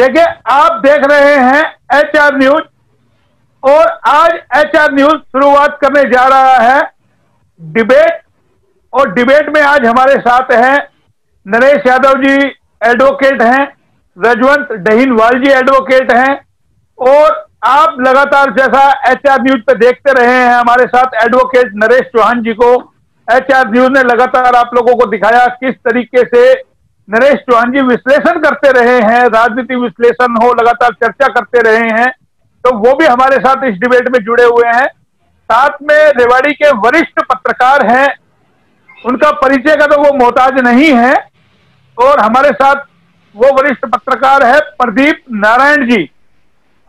देखिए, आप देख रहे हैं HR न्यूज, और आज HR न्यूज शुरुआत करने जा रहा है डिबेट। और डिबेट में आज हमारे साथ हैं नरेश यादव जी, एडवोकेट हैं, रजवंत डहीनवाल जी एडवोकेट हैं, और आप लगातार जैसा HR न्यूज पे देखते रहे हैं हमारे साथ एडवोकेट नरेश चौहान जी को। HR न्यूज ने लगातार आप लोगों को दिखाया किस तरीके से नरेश चौहान जी विश्लेषण करते रहे हैं, राजनीति विश्लेषण हो, लगातार चर्चा करते रहे हैं, तो वो भी हमारे साथ इस डिबेट में जुड़े हुए हैं। साथ में रेवाड़ी के वरिष्ठ पत्रकार हैं, उनका परिचय का तो वो मोहताज नहीं है, और हमारे साथ वो वरिष्ठ पत्रकार है प्रदीप नारायण जी।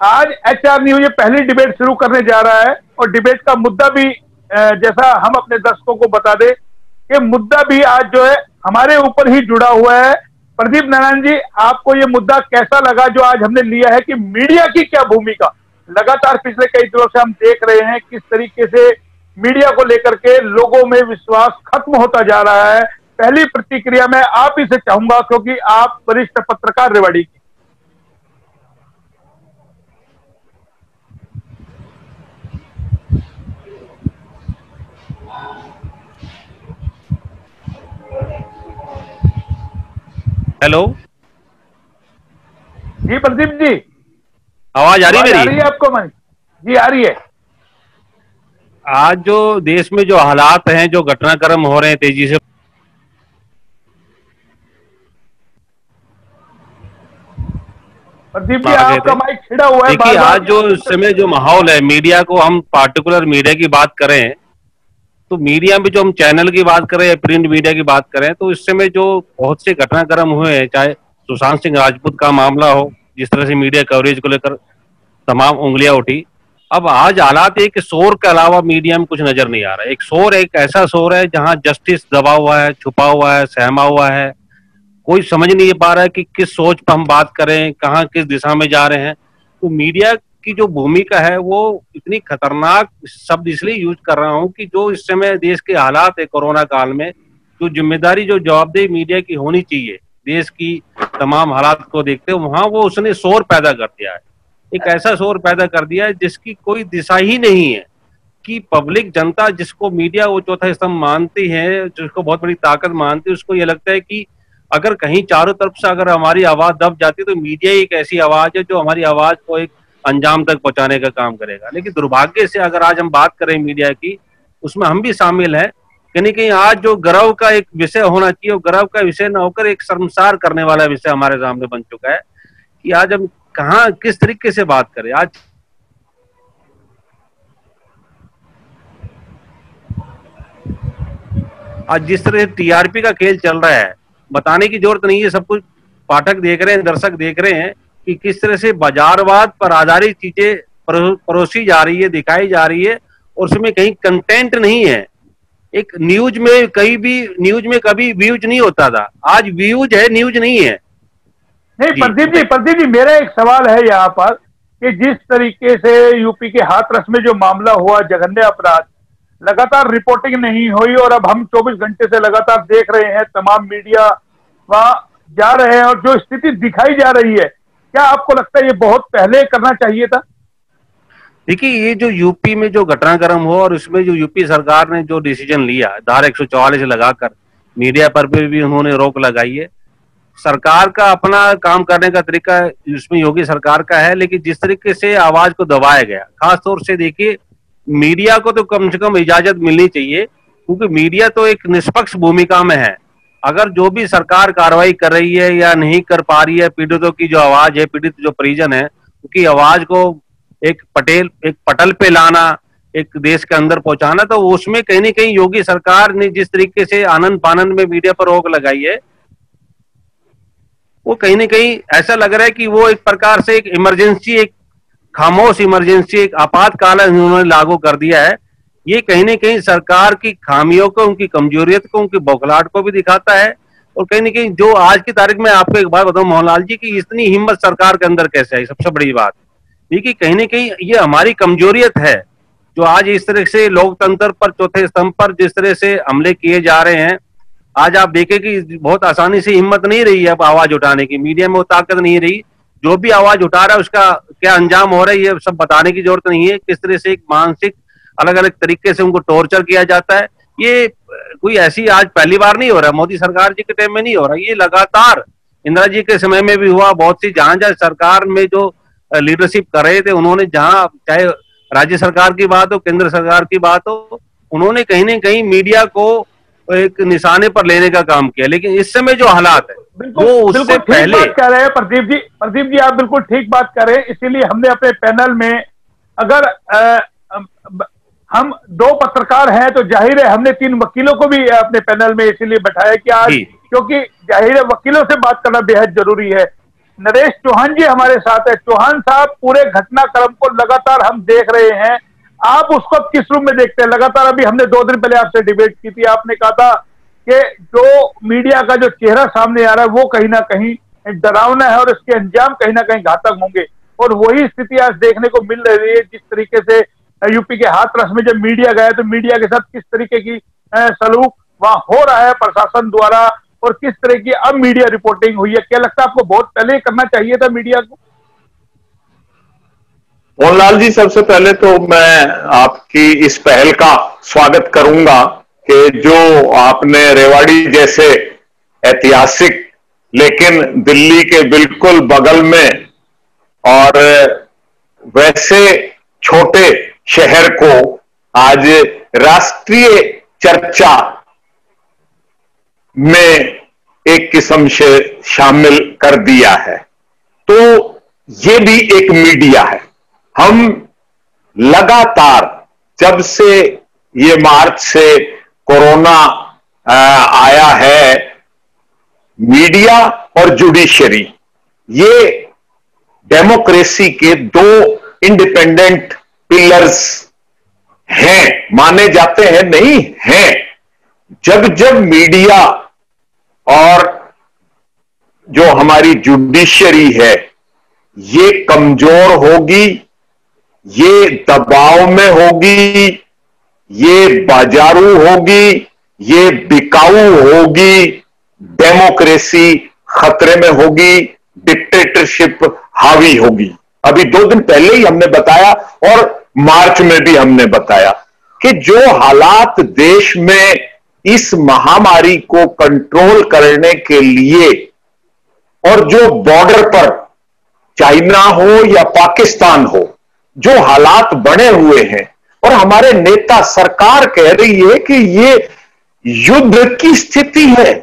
आज HR न्यूज ये पहली डिबेट शुरू करने जा रहा है, और डिबेट का मुद्दा भी जैसा हम अपने दर्शकों को बता दें कि मुद्दा भी आज जो है हमारे ऊपर ही जुड़ा हुआ है। प्रदीप नारायण जी, आपको ये मुद्दा कैसा लगा जो आज हमने लिया है कि मीडिया की क्या भूमिका? लगातार पिछले कई दिनों से हम देख रहे हैं किस तरीके से मीडिया को लेकर के लोगों में विश्वास खत्म होता जा रहा है। पहली प्रतिक्रिया मैं आप ही से चाहूंगा, क्योंकि आप वरिष्ठ पत्रकार रेवाड़ी की। हेलो जी प्रदीप जी, आवाज आ रही आ रही मेरी? है आपको? मैं जी आ रही है। आज जो देश में जो हालात हैं, जो घटनाक्रम हो रहे हैं तेजी से, प्रदीप जी आपका माइक छिड़ा हुआ है। देखिए आज जो इस समय जो माहौल है, मीडिया को हम पार्टिकुलर मीडिया की बात करें तो मीडिया में जो हम चैनल की बात करें या प्रिंट मीडिया की बात करें, तो इस समय जो बहुत से घटनाक्रम हुए हैं, चाहे सुशांत सिंह राजपूत का मामला हो, जिस तरह से मीडिया कवरेज को लेकर तमाम उंगलियां उठी। अब आज हालात है कि शोर के अलावा मीडिया में कुछ नजर नहीं आ रहा है। एक शोर, एक ऐसा शोर है जहां जस्टिस दबा हुआ है, छुपा हुआ है, सहमा हुआ है। कोई समझ नहीं पा रहा है कि किस सोच पर हम बात करें, कहाँ किस दिशा में जा रहे हैं। तो मीडिया की जो भूमिका है वो इतनी खतरनाक शब्द इसलिए यूज कर रहा हूँ कि जो इस समय देश के हालात है कोरोना काल में, जो जिम्मेदारी, जो जवाबदेही मीडिया की होनी चाहिए देश की तमाम हालात को देखते हुए, वहां वो उसने शोर पैदा कर दिया है। एक ऐसा शोर पैदा कर दिया है जिसकी कोई दिशा ही नहीं है, कि पब्लिक जनता जिसको मीडिया वो चौथा स्तंभ मानती है, जिसको बहुत बड़ी ताकत मानती है, उसको ये लगता है कि अगर कहीं चारों तरफ से अगर हमारी आवाज दब जाती है तो मीडिया एक ऐसी आवाज है जो हमारी आवाज को एक अंजाम तक पहुंचाने का काम करेगा। लेकिन दुर्भाग्य से अगर आज हम बात करें मीडिया की, उसमें हम भी शामिल हैं। कहीं ना कहीं आज जो गर्व का एक विषय होना चाहिए, वो गर्व का विषय न होकर एक शर्मसार करने वाला विषय हमारे सामने बन चुका है कि आज हम कहाँ किस तरीके से बात करें। आज जिस तरह से TRP का खेल चल रहा है, बताने की जरूरत नहीं है, सब कुछ पाठक देख रहे हैं, दर्शक देख रहे हैं कि किस तरह से बाजारवाद पर आधारित चीजें परोसी जा रही है, दिखाई जा रही है, और उसमें कहीं कंटेंट नहीं है। एक न्यूज में कभी व्यूज नहीं होता था, आज व्यूज है, न्यूज नहीं है। नहीं प्रदीप जी मेरा एक सवाल है यहाँ पर कि जिस तरीके से यूपी के हाथरस में जो मामला हुआ, जघन्य अपराध, लगातार रिपोर्टिंग नहीं हुई, और अब हम 24 घंटे से लगातार देख रहे हैं तमाम मीडिया वहां जा रहे हैं, और जो स्थिति दिखाई जा रही है, क्या आपको लगता है ये बहुत पहले करना चाहिए था? देखिए, ये जो यूपी में जो घटनाक्रम हो और इसमें जो यूपी सरकार ने जो डिसीजन लिया, धारा 144 लगाकर मीडिया पर भी उन्होंने रोक लगाई है। सरकार का अपना काम करने का तरीका इसमें योगी सरकार का है, लेकिन जिस तरीके से आवाज को दबाया गया, खासतौर से देखिए मीडिया को तो कम से कम इजाजत मिलनी चाहिए, क्योंकि मीडिया तो एक निष्पक्ष भूमिका में है। अगर जो भी सरकार कार्रवाई कर रही है या नहीं कर पा रही है, पीड़ितों की जो आवाज है, पीड़ित जो परिजन है, उनकी आवाज को एक पटल पे लाना, एक देश के अंदर पहुंचाना, तो उसमें कहीं ना कहीं योगी सरकार ने जिस तरीके से आनंद फानंद में मीडिया पर रोक लगाई है, वो कहीं ना कहीं ऐसा लग रहा है कि वो एक प्रकार से एक इमरजेंसी, एक खामोश इमरजेंसी, एक आपातकाल उन्होंने लागू कर दिया है। ये कहीं ना कहीं सरकार की खामियों को, उनकी कमजोरियत को, उनकी बौखलाहट को भी दिखाता है। और कहीं ना कहीं जो आज की तारीख में आपको एक बात बताऊं मोहनलाल जी, की इतनी हिम्मत सरकार के अंदर कैसे आई, सबसे बड़ी बात देखिए, कहीं ना कहीं ये हमारी कमजोरियत है, जो आज इस तरह से लोकतंत्र पर, चौथे स्तंभ पर जिस तरह से हमले किए जा रहे हैं। आज आप देखें कि बहुत आसानी से हिम्मत नहीं रही है अब आवाज उठाने की, मीडिया में वो ताकत नहीं रही जो भी आवाज उठा रहा है उसका क्या अंजाम हो रहा है ये सब बताने की जरूरत नहीं है। किस तरह से एक मानसिक अलग अलग तरीके से उनको टॉर्चर किया जाता है, ये कोई ऐसी आज पहली बार नहीं हो रहा, मोदी सरकार जी के टाइम में नहीं हो रहा, ये लगातार इंदिरा जी के समय में भी हुआ। बहुत सी जहां जहां सरकार में जो लीडरशिप कर रहे थे उन्होंने, जहां चाहे राज्य सरकार की बात हो, केंद्र सरकार की बात हो, उन्होंने कहीं ना कहीं मीडिया को एक निशाने पर लेने का काम किया। लेकिन इस समय जो हालात है वो उससे पहले बात कर रहे हैं प्रदीप जी आप बिल्कुल ठीक बात कर रहे हैं। इसीलिए हमने अपने पैनल में, अगर हम 2 पत्रकार हैं तो जाहिर है हमने 3 वकीलों को भी अपने पैनल में इसीलिए बैठाया कि आज, क्योंकि जाहिर है वकीलों से बात करना बेहद जरूरी है। नरेश चौहान जी हमारे साथ है। चौहान साहब, पूरे घटनाक्रम को लगातार हम देख रहे हैं, आप उसको किस रूप में देखते हैं? लगातार अभी हमने 2 दिन पहले आपसे डिबेट की थी, आपने कहा था कि जो मीडिया का जो चेहरा सामने आ रहा है वो कहीं ना कहीं डरावना है और इसके अंजाम कहीं ना कहीं घातक होंगे, और वही स्थिति आज देखने को मिल रही है। जिस तरीके से यूपी के हाथरस में जब मीडिया गया तो मीडिया के साथ किस तरीके की सलूक वहां हो रहा है प्रशासन द्वारा, और किस तरह की अब मीडिया रिपोर्टिंग हुई है, क्या लगता है आपको बहुत पहले ही करना चाहिए था मीडिया को? मोहनलाल जी, सबसे पहले तो मैं आपकी इस पहल का स्वागत करूंगा कि जो आपने रेवाड़ी जैसे ऐतिहासिक लेकिन दिल्ली के बिल्कुल बगल में और वैसे छोटे शहर को आज राष्ट्रीय चर्चा में एक किस्म से शामिल कर दिया है, तो ये भी एक मीडिया है। हम लगातार जब से ये मार्च से कोरोना आया है, मीडिया और जुडिशरी ये डेमोक्रेसी के 2 इंडिपेंडेंट पिलर्स हैं, माने जाते हैं, नहीं हैं। जब जब मीडिया और जो हमारी जुडिशरी है ये कमजोर होगी, ये दबाव में होगी, ये बाजारू होगी, ये बिकाऊ होगी, डेमोक्रेसी खतरे में होगी, डिक्टेटरशिप हावी होगी। अभी 2 दिन पहले ही हमने बताया और मार्च में भी हमने बताया कि जो हालात देश में इस महामारी को कंट्रोल करने के लिए, और जो बॉर्डर पर चाइना हो या पाकिस्तान हो, जो हालात बने हुए हैं, और हमारे नेता सरकार कह रही है कि ये युद्ध की स्थिति है,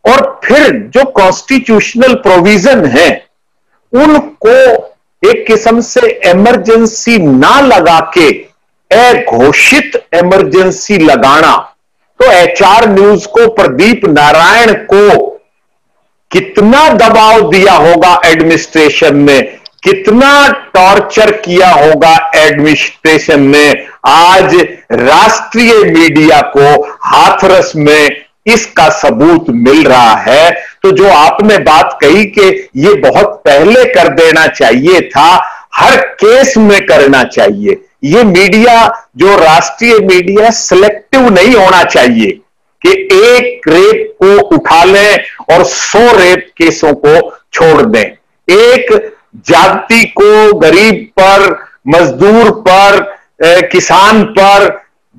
और फिर जो कॉन्स्टिट्यूशनल प्रोविजन है उनको एक किस्म से इमरजेंसी ना लगा के अघोषित इमरजेंसी लगाना, तो एचआर न्यूज को, प्रदीप नारायण को कितना दबाव दिया होगा एडमिनिस्ट्रेशन ने, कितना टॉर्चर किया होगा एडमिनिस्ट्रेशन ने। आज राष्ट्रीय मीडिया को हाथरस में इसका सबूत मिल रहा है। तो जो आपने बात कही कि ये बहुत पहले कर देना चाहिए था, हर केस में करना चाहिए। ये मीडिया, जो राष्ट्रीय मीडिया, सिलेक्टिव नहीं होना चाहिए कि एक रेप को उठा लें और 100 रेप केसों को छोड़ दें। एक जाति को, गरीब पर, मजदूर पर, किसान पर,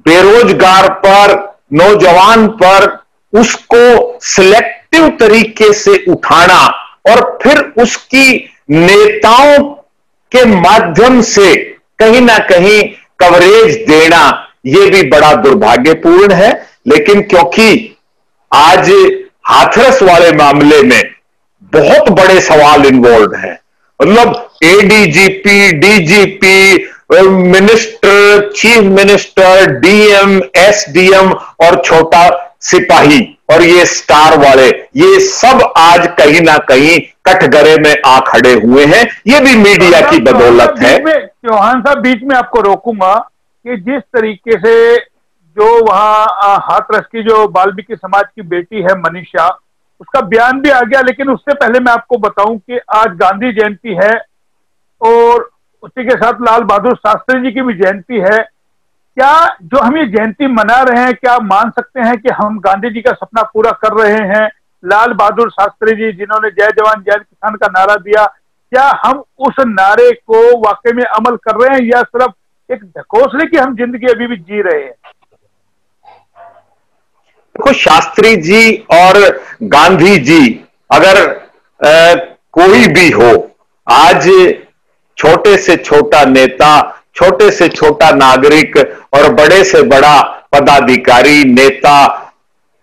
बेरोजगार पर, नौजवान पर, उसको सिलेक्टिव तरीके से उठाना और फिर उसकी नेताओं के माध्यम से कहीं ना कहीं कवरेज देना, यह भी बड़ा दुर्भाग्यपूर्ण है। लेकिन क्योंकि आज हाथरस वाले मामले में बहुत बड़े सवाल इन्वॉल्व हैं, मतलब ADGP, DGP, minister, chief minister, DM, SDM और छोटा सिपाही और ये स्टार वाले, ये सब आज कहीं ना कहीं कटघरे में आ खड़े हुए हैं। ये भी मीडिया की बदौलत है। चौहान साहब, बीच में आपको रोकूंगा कि जिस तरीके से जो वहां हाथरस की जो वाल्मीकि समाज की बेटी है मनीषा, उसका बयान भी आ गया, लेकिन उससे पहले मैं आपको बताऊं कि आज गांधी जयंती है और उसी के साथ लाल बहादुर शास्त्री जी की भी जयंती है। क्या जो हम ये जयंती मना रहे हैं, क्या मान सकते हैं कि हम गांधी जी का सपना पूरा कर रहे हैं? लाल बहादुर शास्त्री जी, जिन्होंने जय जवान जय किसान का नारा दिया, क्या हम उस नारे को वाकई में अमल कर रहे हैं या सिर्फ एक ढकोसले की हम जिंदगी अभी भी जी रहे हैं? देखो, शास्त्री जी और गांधी जी अगर कोई भी हो, आज छोटे से छोटा नेता, छोटे से छोटा नागरिक और बड़े से बड़ा पदाधिकारी, नेता,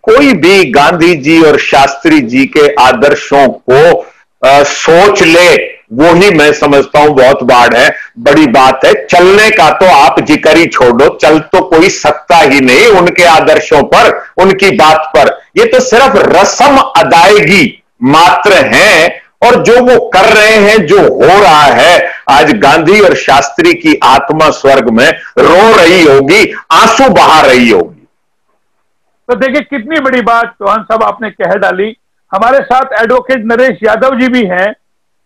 कोई भी गांधी जी और शास्त्री जी के आदर्शों को सोच ले, वो ही मैं समझता हूं बहुत बड़ी बात है। चलने का तो आप जिक्र ही छोड़ो, चल तो कोई सकता ही नहीं उनके आदर्शों पर, उनकी बात पर। ये तो सिर्फ रस्म अदायगी मात्र है, और जो वो कर रहे हैं, जो हो रहा है, आज गांधी और शास्त्री की आत्मा स्वर्ग में रो रही होगी, आंसू बहा रही होगी। तो देखिए कितनी बड़ी बात चौहान साहब आपने कह डाली। हमारे साथ एडवोकेट नरेश यादव जी भी हैं।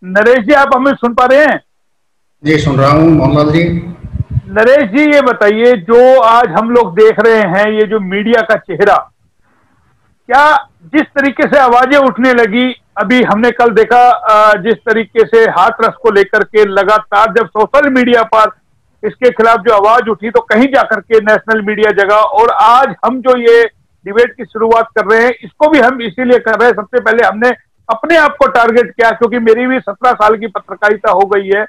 नरेश जी, आप हमें सुन पा रहे हैं? जी, सुन रहा हूं मोहनलाल जी। नरेश जी, ये बताइए, जो आज हम लोग देख रहे हैं, ये जो मीडिया का चेहरा, क्या जिस तरीके से आवाजें उठने लगी, अभी हमने कल देखा जिस तरीके से हाथरस को लेकर के लगातार जब सोशल मीडिया पर इसके खिलाफ जो आवाज उठी तो कहीं जाकर के नेशनल मीडिया जगह, और आज हम जो ये डिबेट की शुरुआत कर रहे हैं इसको भी हम इसीलिए कर रहे हैं। सबसे पहले हमने अपने आप को टारगेट किया क्योंकि मेरी भी 17 साल की पत्रकारिता हो गई है।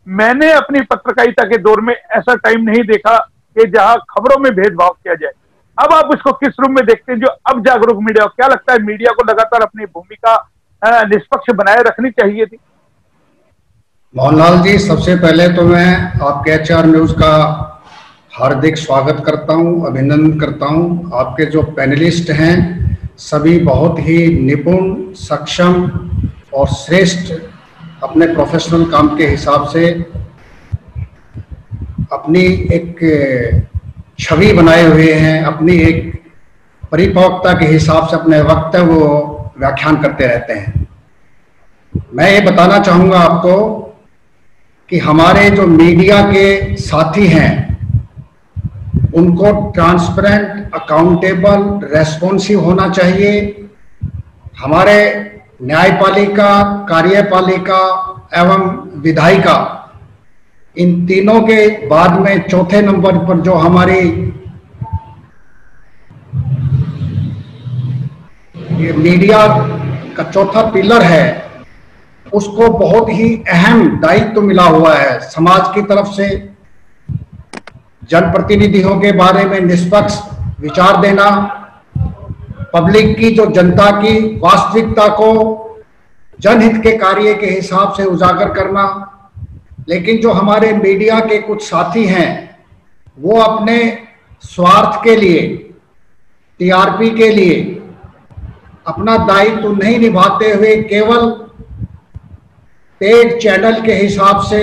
मैंने अपनी पत्रकारिता के दौर में ऐसा टाइम नहीं देखा कि जहां खबरों में भेदभाव किया जाए। अब आप इसको किस रूप में देखते हैं जो अब जागरूक मीडिया, क्या लगता है मीडिया को लगातार अपनी भूमिका निष्पक्ष बनाए रखनी चाहिए थी? मोहनलाल जी, सबसे पहले तो मैं आपके HR न्यूज का हार्दिक स्वागत करता हूं, अभिनंदन करता हूं। आपके जो पैनलिस्ट हैं सभी बहुत ही निपुण, सक्षम और श्रेष्ठ अपने प्रोफेशनल काम के हिसाब से अपनी एक छवि बनाए हुए हैं, अपनी एक परिपक्वता के हिसाब से अपने वक्तव्य वो व्याख्यान करते रहते हैं। मैं ये बताना चाहूँगा आपको कि हमारे जो मीडिया के साथी हैं उनको ट्रांसपेरेंट, अकाउंटेबल, रेस्पॉन्सिव होना चाहिए। हमारे न्यायपालिका, कार्यपालिका एवं विधायिका, इन तीनों के बाद में चौथे नंबर पर जो हमारी ये मीडिया का चौथा पिलर है, उसको बहुत ही अहम दायित्व मिला हुआ है समाज की तरफ से। जनप्रतिनिधियों के बारे में निष्पक्ष विचार देना, पब्लिक की, जो जनता की वास्तविकता को जनहित के कार्य के हिसाब से उजागर करना। लेकिन जो हमारे मीडिया के कुछ साथी हैं वो अपने स्वार्थ के लिए, TRP के लिए अपना दायित्व नहीं निभाते हुए केवल पेड चैनल के हिसाब से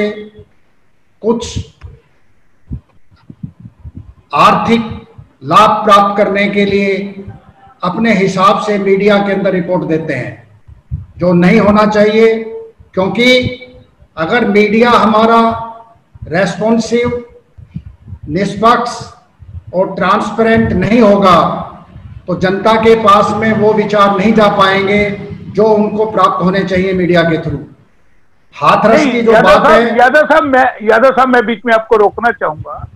कुछ आर्थिक लाभ प्राप्त करने के लिए अपने हिसाब से मीडिया के अंदर रिपोर्ट देते हैं, जो नहीं होना चाहिए। क्योंकि अगर मीडिया हमारा रेस्पॉन्सिव, निष्पक्ष और ट्रांसपेरेंट नहीं होगा तो जनता के पास में वो विचार नहीं जा पाएंगे जो उनको प्राप्त होने चाहिए मीडिया के थ्रू। हाथरस की जो बात है, यादव साहब मैं बीच में आपको रोकना चाहूंगा।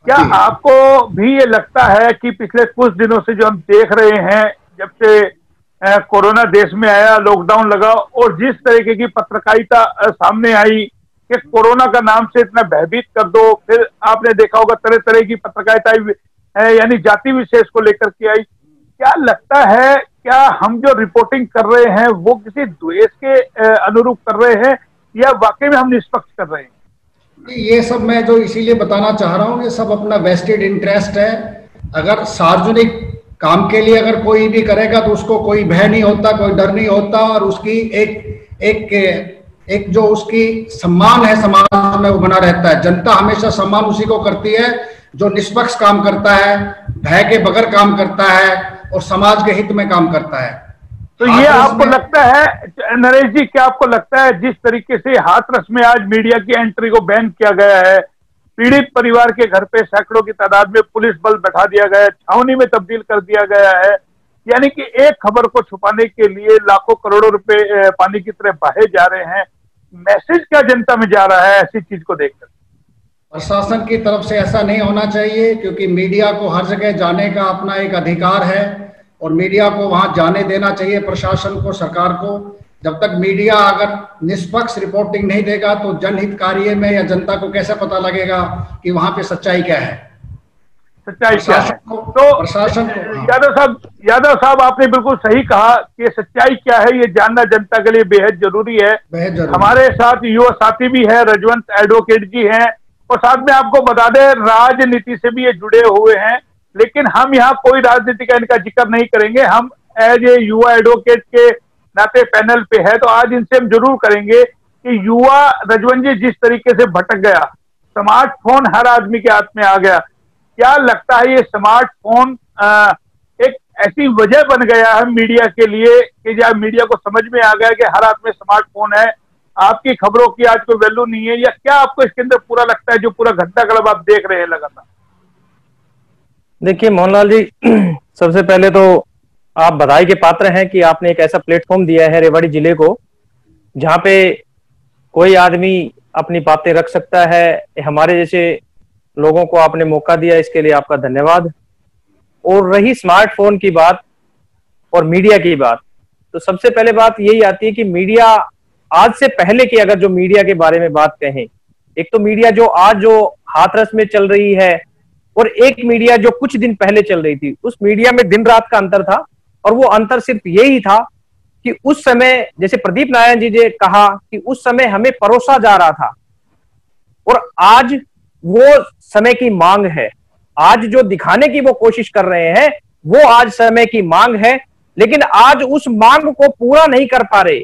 क्या आपको भी ये लगता है कि पिछले कुछ दिनों से जो हम देख रहे हैं, जब से कोरोना देश में आया, लॉकडाउन लगा और जिस तरीके की पत्रकारिता सामने आई कि कोरोना का नाम से इतना भयभीत कर दो, फिर आपने देखा होगा तरह तरह की पत्रकारिता यानी जाति विशेष को लेकर के आई। क्या लगता है, क्या हम जो रिपोर्टिंग कर रहे हैं वो किसी द्वेष के अनुरूप कर रहे हैं या वाकई में हम निष्पक्ष कर रहे हैं? ये सब मैं जो इसीलिए बताना चाह रहा हूँ, ये सब अपना वेस्टेड इंटरेस्ट है। अगर सार्वजनिक काम के लिए अगर कोई भी करेगा तो उसको कोई भय नहीं होता, कोई डर नहीं होता, और उसकी एक जो उसकी सम्मान है समाज में वो बना रहता है। जनता हमेशा सम्मान उसी को करती है जो निष्पक्ष काम करता है, भय के बगैर काम करता है और समाज के हित में काम करता है। तो ये आपको लगता है नरेश जी, क्या आपको लगता है जिस तरीके से हाथरस में आज मीडिया की एंट्री को बैन किया गया है, पीड़ित परिवार के घर पे सैकड़ों की तादाद में पुलिस बल बैठा दिया गया है, छावनी में तब्दील कर दिया गया है, यानी कि एक खबर को छुपाने के लिए लाखों करोड़ों रुपए पानी की तरह बहे जा रहे हैं, मैसेज क्या जनता में जा रहा है ऐसी चीज को देखकर? प्रशासन की तरफ से ऐसा नहीं होना चाहिए, क्योंकि मीडिया को हर जगह जाने का अपना एक अधिकार है और मीडिया को वहां जाने देना चाहिए, प्रशासन को, सरकार को। जब तक मीडिया अगर निष्पक्ष रिपोर्टिंग नहीं देगा तो जनहित कार्य में या जनता को कैसे पता लगेगा कि वहां पे सच्चाई क्या है, सच्चाई क्या है? तो प्रशासन को यादव साहब आपने बिल्कुल सही कहा कि सच्चाई क्या है ये जानना जनता के लिए बेहद जरूरी है। हमारे साथ युवा साथी भी है, रजवंत एडवोकेट जी हैं, और साथ में आपको बता दें राजनीति से भी ये जुड़े हुए हैं, लेकिन हम यहाँ कोई राजनीति का इनका जिक्र नहीं करेंगे। हम एज ए युवा एडवोकेट के नाते पैनल पे है, तो आज इनसे हम जरूर करेंगे कि युवा रजवंत जी जिस तरीके से भटक गया, स्मार्टफोन हर आदमी के हाथ में आ गया, क्या लगता है ये स्मार्टफोन एक ऐसी वजह बन गया है मीडिया के लिए कि जब मीडिया को समझ में आ गया कि हर हाथ में स्मार्टफोन है, आपकी खबरों की आज कोई वैल्यू नहीं है, या क्या आपको इसके अंदर पूरा लगता है जो पूरा घटनाक्रम आप देख रहे हैं लगातार? देखिए मोहनलाल जी, सबसे पहले तो आप बधाई के पात्र हैं कि आपने एक ऐसा प्लेटफॉर्म दिया है रेवाड़ी जिले को जहां पे कोई आदमी अपनी बातें रख सकता है। हमारे जैसे लोगों को आपने मौका दिया, इसके लिए आपका धन्यवाद। और रही स्मार्टफोन की बात और मीडिया की बात, तो सबसे पहले बात यही आती है कि मीडिया आज से पहले की अगर जो मीडिया के बारे में बात कहें, एक तो मीडिया जो आज जो हाथरस में चल रही है और एक मीडिया जो कुछ दिन पहले चल रही थी, उस मीडिया में दिन रात का अंतर था। और वो अंतर सिर्फ यही था कि उस समय, जैसे प्रदीप नारायण जी ने कहा कि उस समय हमें परोसा जा रहा था, और आज वो समय की मांग है। आज जो दिखाने की वो कोशिश कर रहे हैं वो आज समय की मांग है, लेकिन आज उस मांग को पूरा नहीं कर पा रहे।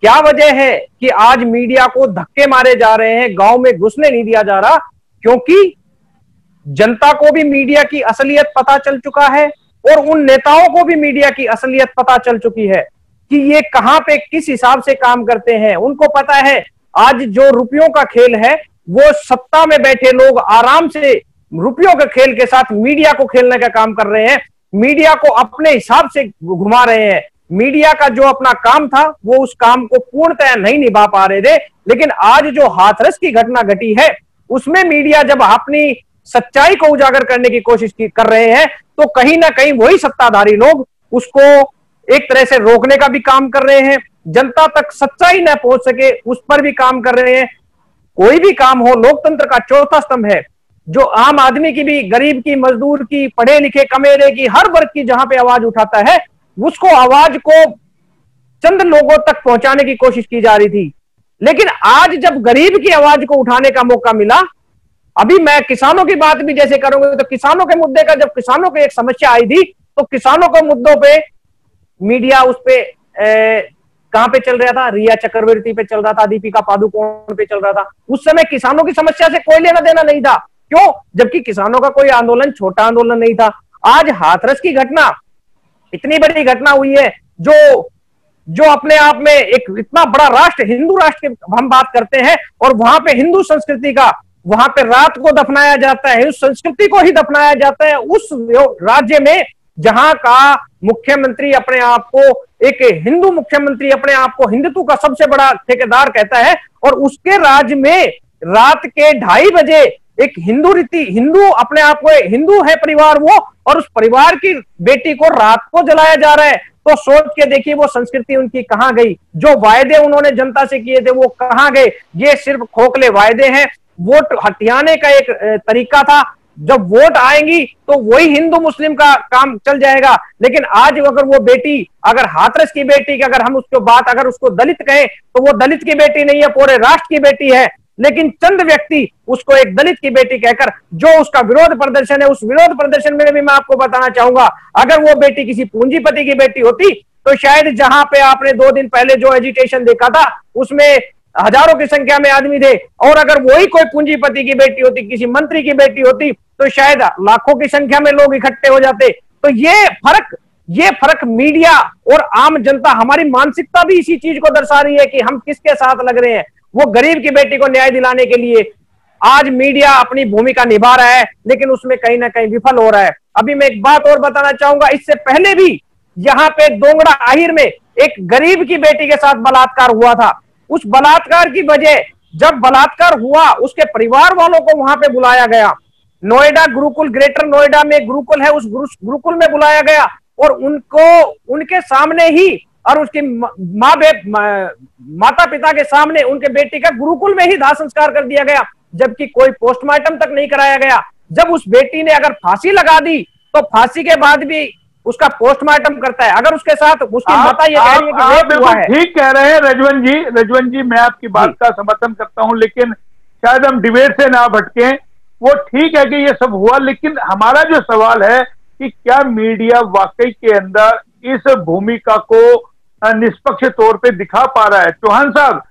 क्या वजह है कि आज मीडिया को धक्के मारे जा रहे हैं, गांव में घुसने नहीं दिया जा रहा? क्योंकि जनता को भी मीडिया की असलियत पता चल चुका है और उन नेताओं को भी मीडिया की असलियत पता चल चुकी है कि ये कहां पे किस हिसाब से काम करते हैं। उनको पता है आज जो रुपयों का खेल है, वो सत्ता में बैठे लोग आराम से रुपयों के खेल के साथ मीडिया को खेलने का काम कर रहे हैं, मीडिया को अपने हिसाब से घुमा रहे हैं। मीडिया का जो अपना काम था वो उस काम को पूर्णतः नहीं निभा पा रहे थे। लेकिन आज जो हाथरस की घटना घटी है उसमें मीडिया जब अपनी सच्चाई को उजागर करने की कोशिश कर रहे हैं, तो कहीं ना कहीं वही सत्ताधारी लोग उसको एक तरह से रोकने का भी काम कर रहे हैं, जनता तक सच्चाई न पहुंच सके उस पर भी काम कर रहे हैं। कोई भी काम हो, लोकतंत्र का चौथा स्तंभ है, जो आम आदमी की भी, गरीब की, मजदूर की, पढ़े लिखे कमेरे की, हर वर्ग की जहां पे आवाज उठाता है, उसको आवाज को चंद लोगों तक पहुंचाने की कोशिश की जा रही थी। लेकिन आज जब गरीब की आवाज को उठाने का मौका मिला, अभी मैं किसानों की बात भी जैसे करूंगा, तो किसानों के मुद्दे का, जब किसानों की एक समस्या आई थी तो किसानों के मुद्दों पे मीडिया उस पे कहां पे चल रहा था? रिया चक्रवर्ती पे चल रहा था, दीपिका पादुकोण पे चल रहा था। उस समय किसानों की समस्या से कोई लेना देना नहीं था। क्यों? जबकि किसानों का कोई आंदोलन छोटा आंदोलन नहीं था। आज हाथरस की घटना इतनी बड़ी घटना हुई है, जो अपने आप में एक इतना बड़ा राष्ट्र, हिंदू राष्ट्र की हम बात करते हैं, और वहां पे हिंदू संस्कृति का, वहां पे रात को दफनाया जाता है, उस संस्कृति को ही दफनाया जाता है उस राज्य में जहां का मुख्यमंत्री अपने आप को एक हिंदू मुख्यमंत्री अपने आप को हिंदुत्व का सबसे बड़ा ठेकेदार कहता है, और उसके राज्य में रात के 2:30 बजे एक हिंदू अपने आप को हिंदू है परिवार वो, और उस परिवार की बेटी को रात को जलाया जा रहा है। तो सोच के देखिए वो संस्कृति उनकी कहां गई? जो वायदे उन्होंने जनता से किए थे वो कहां गए? ये सिर्फ खोखले वायदे हैं। वोट हटियाने का एक तरीका था, जब वोट आएंगी तो वही हिंदू मुस्लिम का काम चल जाएगा। लेकिन आज अगर वो बेटी, अगर हाथरस की बेटी की अगर हम उसको बात, अगर उसको दलित कहें तो वो दलित की बेटी नहीं है, पूरे राष्ट्र की बेटी है। लेकिन चंद व्यक्ति उसको एक दलित की बेटी कहकर जो उसका विरोध प्रदर्शन है, उस विरोध प्रदर्शन में भी मैं आपको बताना चाहूंगा, अगर वो बेटी किसी पूंजीपति की बेटी होती तो शायद जहां पे आपने 2 दिन पहले जो एजिटेशन देखा था उसमें हजारों की संख्या में आदमी थे, और अगर वही कोई पूंजीपति की बेटी होती, किसी मंत्री की बेटी होती, तो शायद लाखों की संख्या में लोग इकट्ठे हो जाते। तो ये फर्क मीडिया और आम जनता, हमारी मानसिकता भी इसी चीज को दर्शा रही है कि हम किसके साथ लग रहे हैं। वो गरीब की बेटी को न्याय दिलाने के लिए आज मीडिया अपनी भूमिका निभा रहा है, लेकिन उसमें कहीं ना कहीं विफल हो रहा है। अभी मैं एक बात और बताना चाहूंगा, इससे पहले भी यहाँ पे दोंगड़ा आहिर में एक गरीब की बेटी के साथ बलात्कार हुआ था, उस बलात्कार की वजह, जब बलात्कार हुआ उसके परिवार वालों को वहां पे बुलाया गया, नोएडा गुरुकुल, ग्रेटर नोएडा में गुरुकुल है, उस गुरुकुल में बुलाया गया और उनको उनके सामने ही और उसकी माता पिता के सामने उनके बेटी का गुरुकुल में ही दाह संस्कार कर दिया गया, जबकि कोई पोस्टमार्टम तक नहीं कराया गया। जब उस बेटी ने अगर फांसी लगा दी तो फांसी के बाद भी उसका पोस्टमार्टम करता है। अगर उसके साथ उसकी माता ये कह रही है कि रेप हुआ है। ठीक कह रहे हैं रजवन जी, मैं आपकी बात का समर्थन करता हूं, लेकिन शायद हम डिबेट से ना भटकें। वो ठीक है कि ये सब हुआ, लेकिन हमारा जो सवाल है कि क्या मीडिया वाकई के अंदर इस भूमिका को निष्पक्ष तौर पे दिखा पा रहा है? चौहान साहब,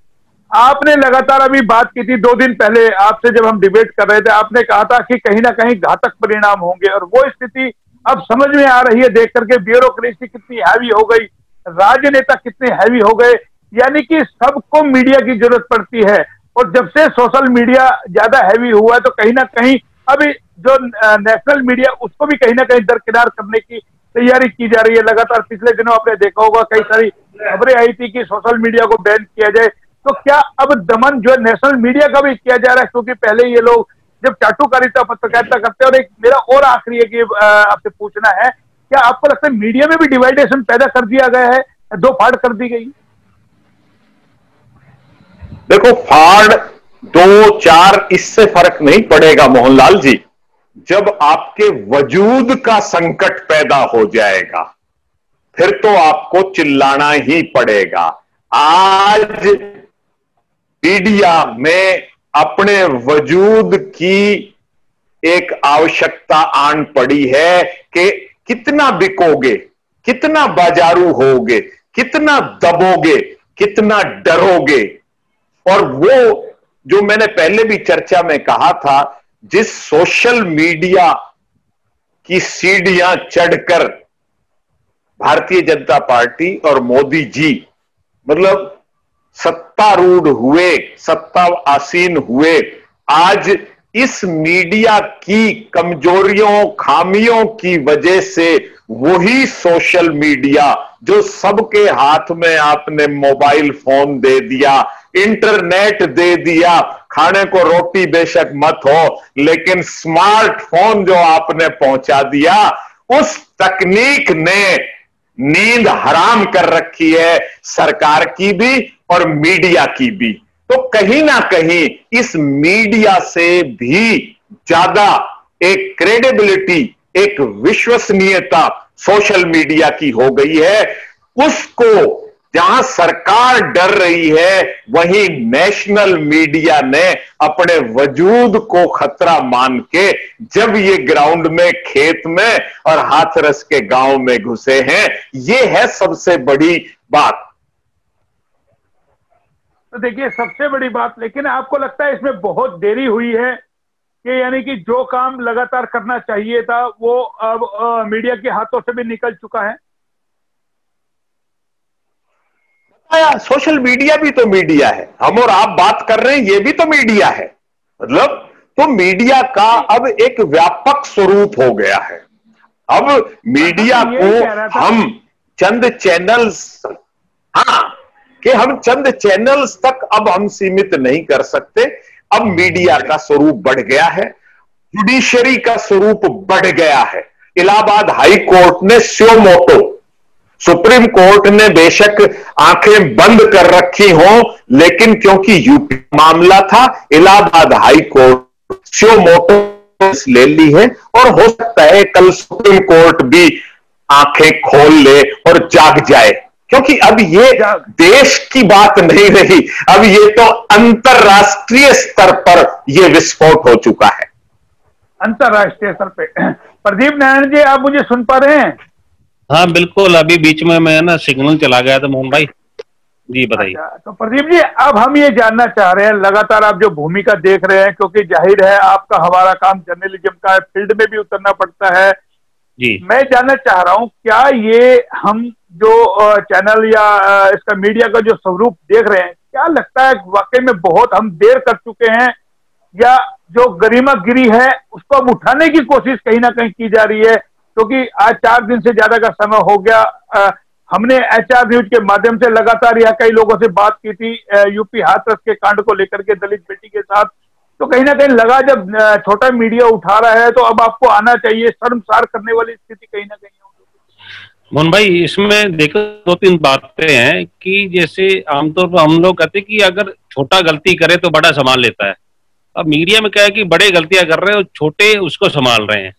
आपने लगातार अभी बात की थी 2 दिन पहले आपसे, जब हम डिबेट कर रहे थे, आपने कहा था कि कहीं ना कहीं घातक परिणाम होंगे, और वो स्थिति अब समझ में आ रही है देख करके। ब्यूरोक्रेसी कितनी हैवी हो गई, राजनेता कितने हैवी हो गए, यानी कि सबको मीडिया की जरूरत पड़ती है। और जब से सोशल मीडिया ज्यादा हैवी हुआ है तो कहीं ना कहीं अभी जो नेशनल मीडिया, उसको भी कहीं ना कहीं दरकिनार करने की तैयारी की जा रही है। लगातार पिछले दिनों आपने देखा होगा कई सारी खबरें आई थी कि सोशल मीडिया को बैन किया जाए। तो क्या अब दमन जो है नेशनल मीडिया का भी किया जा रहा है? क्योंकि पहले ये लोग जब चाटुकारिता पत्रकारिता करते हैं। और एक मेरा और आखिरी है कि आपसे पूछना है, क्या आपको लगता है मीडिया में भी डिवाइडेशन पैदा कर दिया गया है, दो फाड़ कर दी गई? देखो, फाड़ 2-4 इससे फर्क नहीं पड़ेगा मोहनलाल जी। जब आपके वजूद का संकट पैदा हो जाएगा फिर तो आपको चिल्लाना ही पड़ेगा। आज मीडिया में अपने वजूद की एक आवश्यकता आन पड़ी है कि कितना बिकोगे, कितना बाजारू होगे, कितना दबोगे, कितना डरोगे। और वो जो मैंने पहले भी चर्चा में कहा था, जिस सोशल मीडिया की सीढ़ियां चढ़कर भारतीय जनता पार्टी और मोदी जी मतलब सत्तारूढ़ हुए, सत्ता आसीन हुए, आज इस मीडिया की कमजोरियों, खामियों की वजह से वही सोशल मीडिया जो सबके हाथ में आपने मोबाइल फोन दे दिया, इंटरनेट दे दिया, खाने को रोटी बेशक मत हो लेकिन स्मार्टफोन जो आपने पहुंचा दिया, उस तकनीक ने नींद हराम कर रखी है सरकार की भी और मीडिया की भी। तो कहीं ना कहीं इस मीडिया से भी ज्यादा एक क्रेडिबिलिटी, एक विश्वसनीयता सोशल मीडिया की हो गई है। उसको जहां सरकार डर रही है, वहीं नेशनल मीडिया ने अपने वजूद को खतरा मान के जब ये ग्राउंड में, खेत में और हाथरस के गांव में घुसे हैं, ये है सबसे बड़ी बात। तो देखिए, सबसे बड़ी बात, लेकिन आपको लगता है इसमें बहुत देरी हुई है कि यानी कि जो काम लगातार करना चाहिए था वो अब मीडिया के हाथों से भी निकल चुका है? सोशल मीडिया भी तो मीडिया है, हम और आप बात कर रहे हैं, ये भी तो मीडिया है। मतलब तो मीडिया का अब एक व्यापक स्वरूप हो गया है। अब मीडिया को हम चंद चैनल्स, कि हम चंद चैनल्स तक अब हम सीमित नहीं कर सकते। अब मीडिया का स्वरूप बढ़ गया है, जुडिशरी का स्वरूप बढ़ गया है। इलाहाबाद हाई कोर्ट ने स्यो मोटो, सुप्रीम कोर्ट ने बेशक आंखें बंद कर रखी हो, लेकिन क्योंकि यूपी मामला था, इलाहाबाद हाई कोर्ट स्यो मोटो ले ली है और हो सकता है कल सुप्रीम कोर्ट भी आंखें खोल ले और जाग जाए। क्योंकि अब ये देश की बात नहीं रही, अब ये तो अंतरराष्ट्रीय स्तर पर ये विस्फोट हो चुका है, अंतरराष्ट्रीय स्तर पे। प्रदीप नारायण जी, आप मुझे सुन पा रहे हैं? हाँ बिल्कुल, अभी बीच में मैं ना सिग्नल चला गया था मोहन भाई जी, बताइए। तो प्रदीप जी, अब हम ये जानना चाह रहे हैं, लगातार आप जो भूमिका देख रहे हैं, क्योंकि जाहिर है आपका हमारा काम जर्नलिज्म का है, फील्ड में भी उतरना पड़ता है जी। मैं जानना चाह रहा हूं, क्या ये हम जो चैनल या इसका मीडिया का जो स्वरूप देख रहे हैं, क्या लगता है वाकई में बहुत हम देर कर चुके हैं, या जो गरिमागिरी है उसको अब उठाने की कोशिश कहीं ना कहीं की जा रही है? क्योंकि आज 4 दिन से ज्यादा का समय हो गया, हमने HR न्यूज के माध्यम से लगातार यहाँ कई लोगों से बात की थी यूपी हाथरस के कांड को लेकर के दलित बेटी के साथ, तो कहीं ना कहीं लगा जब छोटा मीडिया उठा रहा है तो अब आपको आना चाहिए। शर्मसार करने वाली स्थिति कहीं ना कहीं। मोहन भाई, इसमें देखो 2-3 बातें हैं कि जैसे आमतौर पर हम लोग कहते हैं कि अगर छोटा गलती करे तो बड़ा संभाल लेता है। अब मीडिया में क्या है कि बड़े गलतियां कर रहे हैं और छोटे उसको संभाल रहे हैं।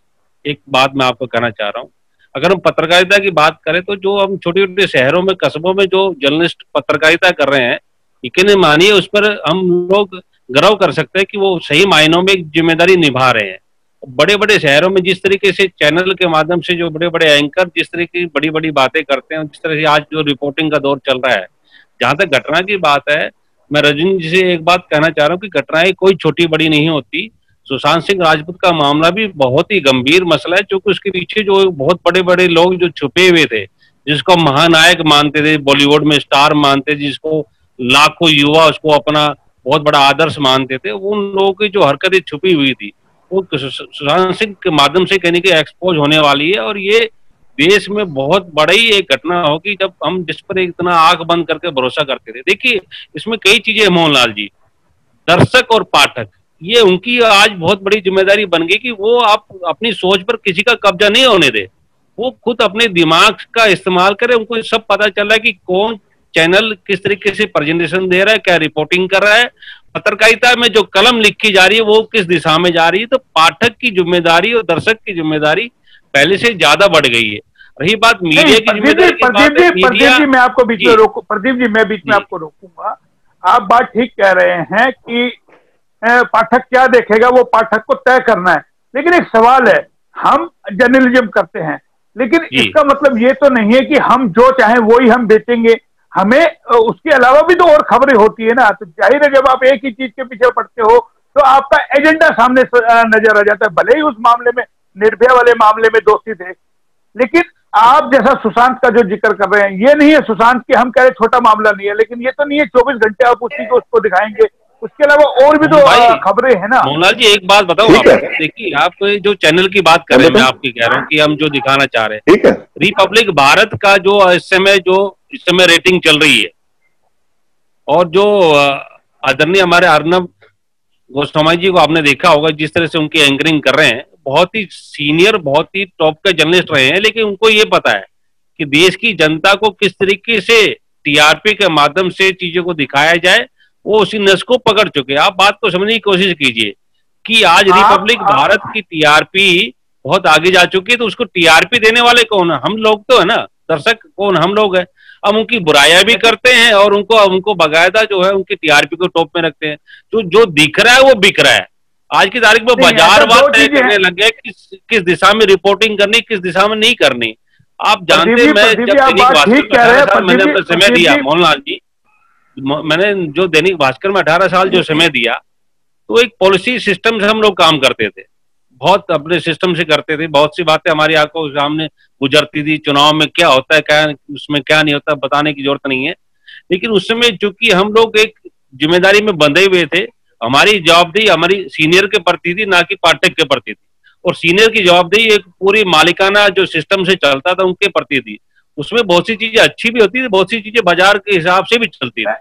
एक बात मैं आपको कहना चाह रहा हूँ, अगर हम पत्रकारिता की बात करें तो जो हम छोटे छोटे शहरों में, कस्बों में जो जर्नलिस्ट पत्रकारिता कर रहे हैं, यकीन मानिए उस पर हम लोग गर्व कर सकते हैं कि वो सही मायनों में एक जिम्मेदारी निभा रहे हैं। बड़े बड़े शहरों में जिस तरीके से चैनल के माध्यम से जो बड़े बड़े एंकर जिस तरह की बड़ी बड़ी बातें करते हैं, जिस तरह से आज जो रिपोर्टिंग का दौर चल रहा है, जहां तक घटना की बात है, मैं रजनी जी से एक बात कहना चाह रहा हूँ कि घटनाएं कोई छोटी बड़ी नहीं होती। सुशांत सिंह राजपूत का मामला भी बहुत ही गंभीर मसला है, क्योंकि उसके पीछे जो बहुत बड़े बड़े लोग जो छुपे हुए थे, जिसको महानायक मानते थे, बॉलीवुड में स्टार मानते थे, जिसको लाखों युवा उसको अपना बहुत बड़ा आदर्श मानते थे, उन लोगों की जो हरकतें छुपी हुई थी वो सुशांत सिंह के माध्यम से कहने की एक्सपोज होने वाली है। और ये देश में बहुत बड़ी एक घटना होगी जब हम जिस पर इतना आंख बंद करके भरोसा करते थे। देखिए, इसमें कई चीजें हैं मोहनलाल जी। दर्शक और पाठक, ये उनकी आज बहुत बड़ी जिम्मेदारी बन गई कि वो आप अपनी सोच पर किसी का कब्जा नहीं होने दे, वो खुद अपने दिमाग का इस्तेमाल करे। उनको सब पता चल रहा है कि कौन चैनल किस तरीके से प्रेजेंटेशन दे रहा है, क्या रिपोर्टिंग कर रहा है, पत्रकारिता में जो कलम लिखी जा रही है वो किस दिशा में जा रही है। तो पाठक की जिम्मेदारी और दर्शक की जिम्मेदारी पहले से ज्यादा बढ़ गई है। रही बात मीडिया की जिम्मेदारी, प्रदीप जी मैं आपको बीच में रोकूं, प्रदीप जी मैं बीच में आपको रोकूंगा। आप बात ठीक कह रहे हैं कि पाठक क्या देखेगा वो पाठक को तय करना है, लेकिन एक सवाल है, हम जर्नलिज्म करते हैं, लेकिन इसका मतलब ये तो नहीं है कि हम जो चाहें वो ही हम बेचेंगे। हमें उसके अलावा भी तो और खबरें होती है ना। तो जाहिर है जब आप एक ही चीज के पीछे पड़ते हो तो आपका एजेंडा सामने नजर आ जाता है। भले ही उस मामले में, निर्भया वाले मामले में दोषी थे, लेकिन आप जैसा सुशांत का जो जिक्र कर रहे हैं, ये नहीं है सुशांत की हम कह रहे छोटा मामला नहीं है, लेकिन ये तो नहीं है 24 घंटे आप उसी को उसको दिखाएंगे। उसके अलावा और भी तो खबरें हैं ना। मोहनलाल जी एक बात बताओ, देखिए आप जो चैनल की बात कर रहे हैं, मैं आपकी कह रहा हूँ कि हम जो दिखाना चाह रहे हैं, रिपब्लिक भारत का जो इस समय रेटिंग चल रही है, और जो आदरणीय हमारे अर्नब गोस्वामी जी को आपने देखा होगा जिस तरह से उनकी एंकरिंग कर रहे हैं, बहुत ही सीनियर, बहुत ही टॉप के जर्नलिस्ट रहे हैं, लेकिन उनको ये पता है कि देश की जनता को किस तरीके से टीआरपी के माध्यम से चीजों को दिखाया जाए, वो उसी नस को पकड़ चुके हैं। आप बात को समझने की कोशिश कीजिए कि आज रिपब्लिक भारत की टीआरपी बहुत आगे जा चुकी है, तो उसको टीआरपी देने वाले कौन है? हम लोग तो है ना, दर्शक कौन? हम लोग हैं। हम उनकी बुराइयां भी करते हैं और उनको बकायदा जो है उनकी टीआरपी को टॉप में रखते हैं। तो जो दिख रहा है वो बिक रहा है। आज की तारीख में बाजारवाद तय करने लग गया किस दिशा में रिपोर्टिंग करनी, किस दिशा में नहीं करनी। आप जानते हैं, मैं जब दैनिक भास्कर में 18 साल मैंने अपना समय दिया मोहनलाल जी, मैंने जो दैनिक भास्कर में 18 साल जो समय दिया, तो एक पॉलिसी सिस्टम से हम लोग काम करते थे, बहुत अपने सिस्टम से करते थे। बहुत सी बातें हमारी आंखों के सामने गुजरती थी, चुनाव में क्या होता है, क्या उसमें क्या नहीं होता, बताने की जरूरत नहीं है। लेकिन उस समय चूंकि हम लोग एक जिम्मेदारी में बंधे हुए थे, हमारी जवाबदेही हमारी सीनियर के प्रति थी, ना कि पाठक के प्रति थी। और सीनियर की जवाबदेही एक पूरी मालिकाना जो सिस्टम से चलता था उनके प्रति थी। उसमें बहुत सी चीजें अच्छी भी होती थी, बहुत सी चीजें बाजार के हिसाब से भी चलती थी।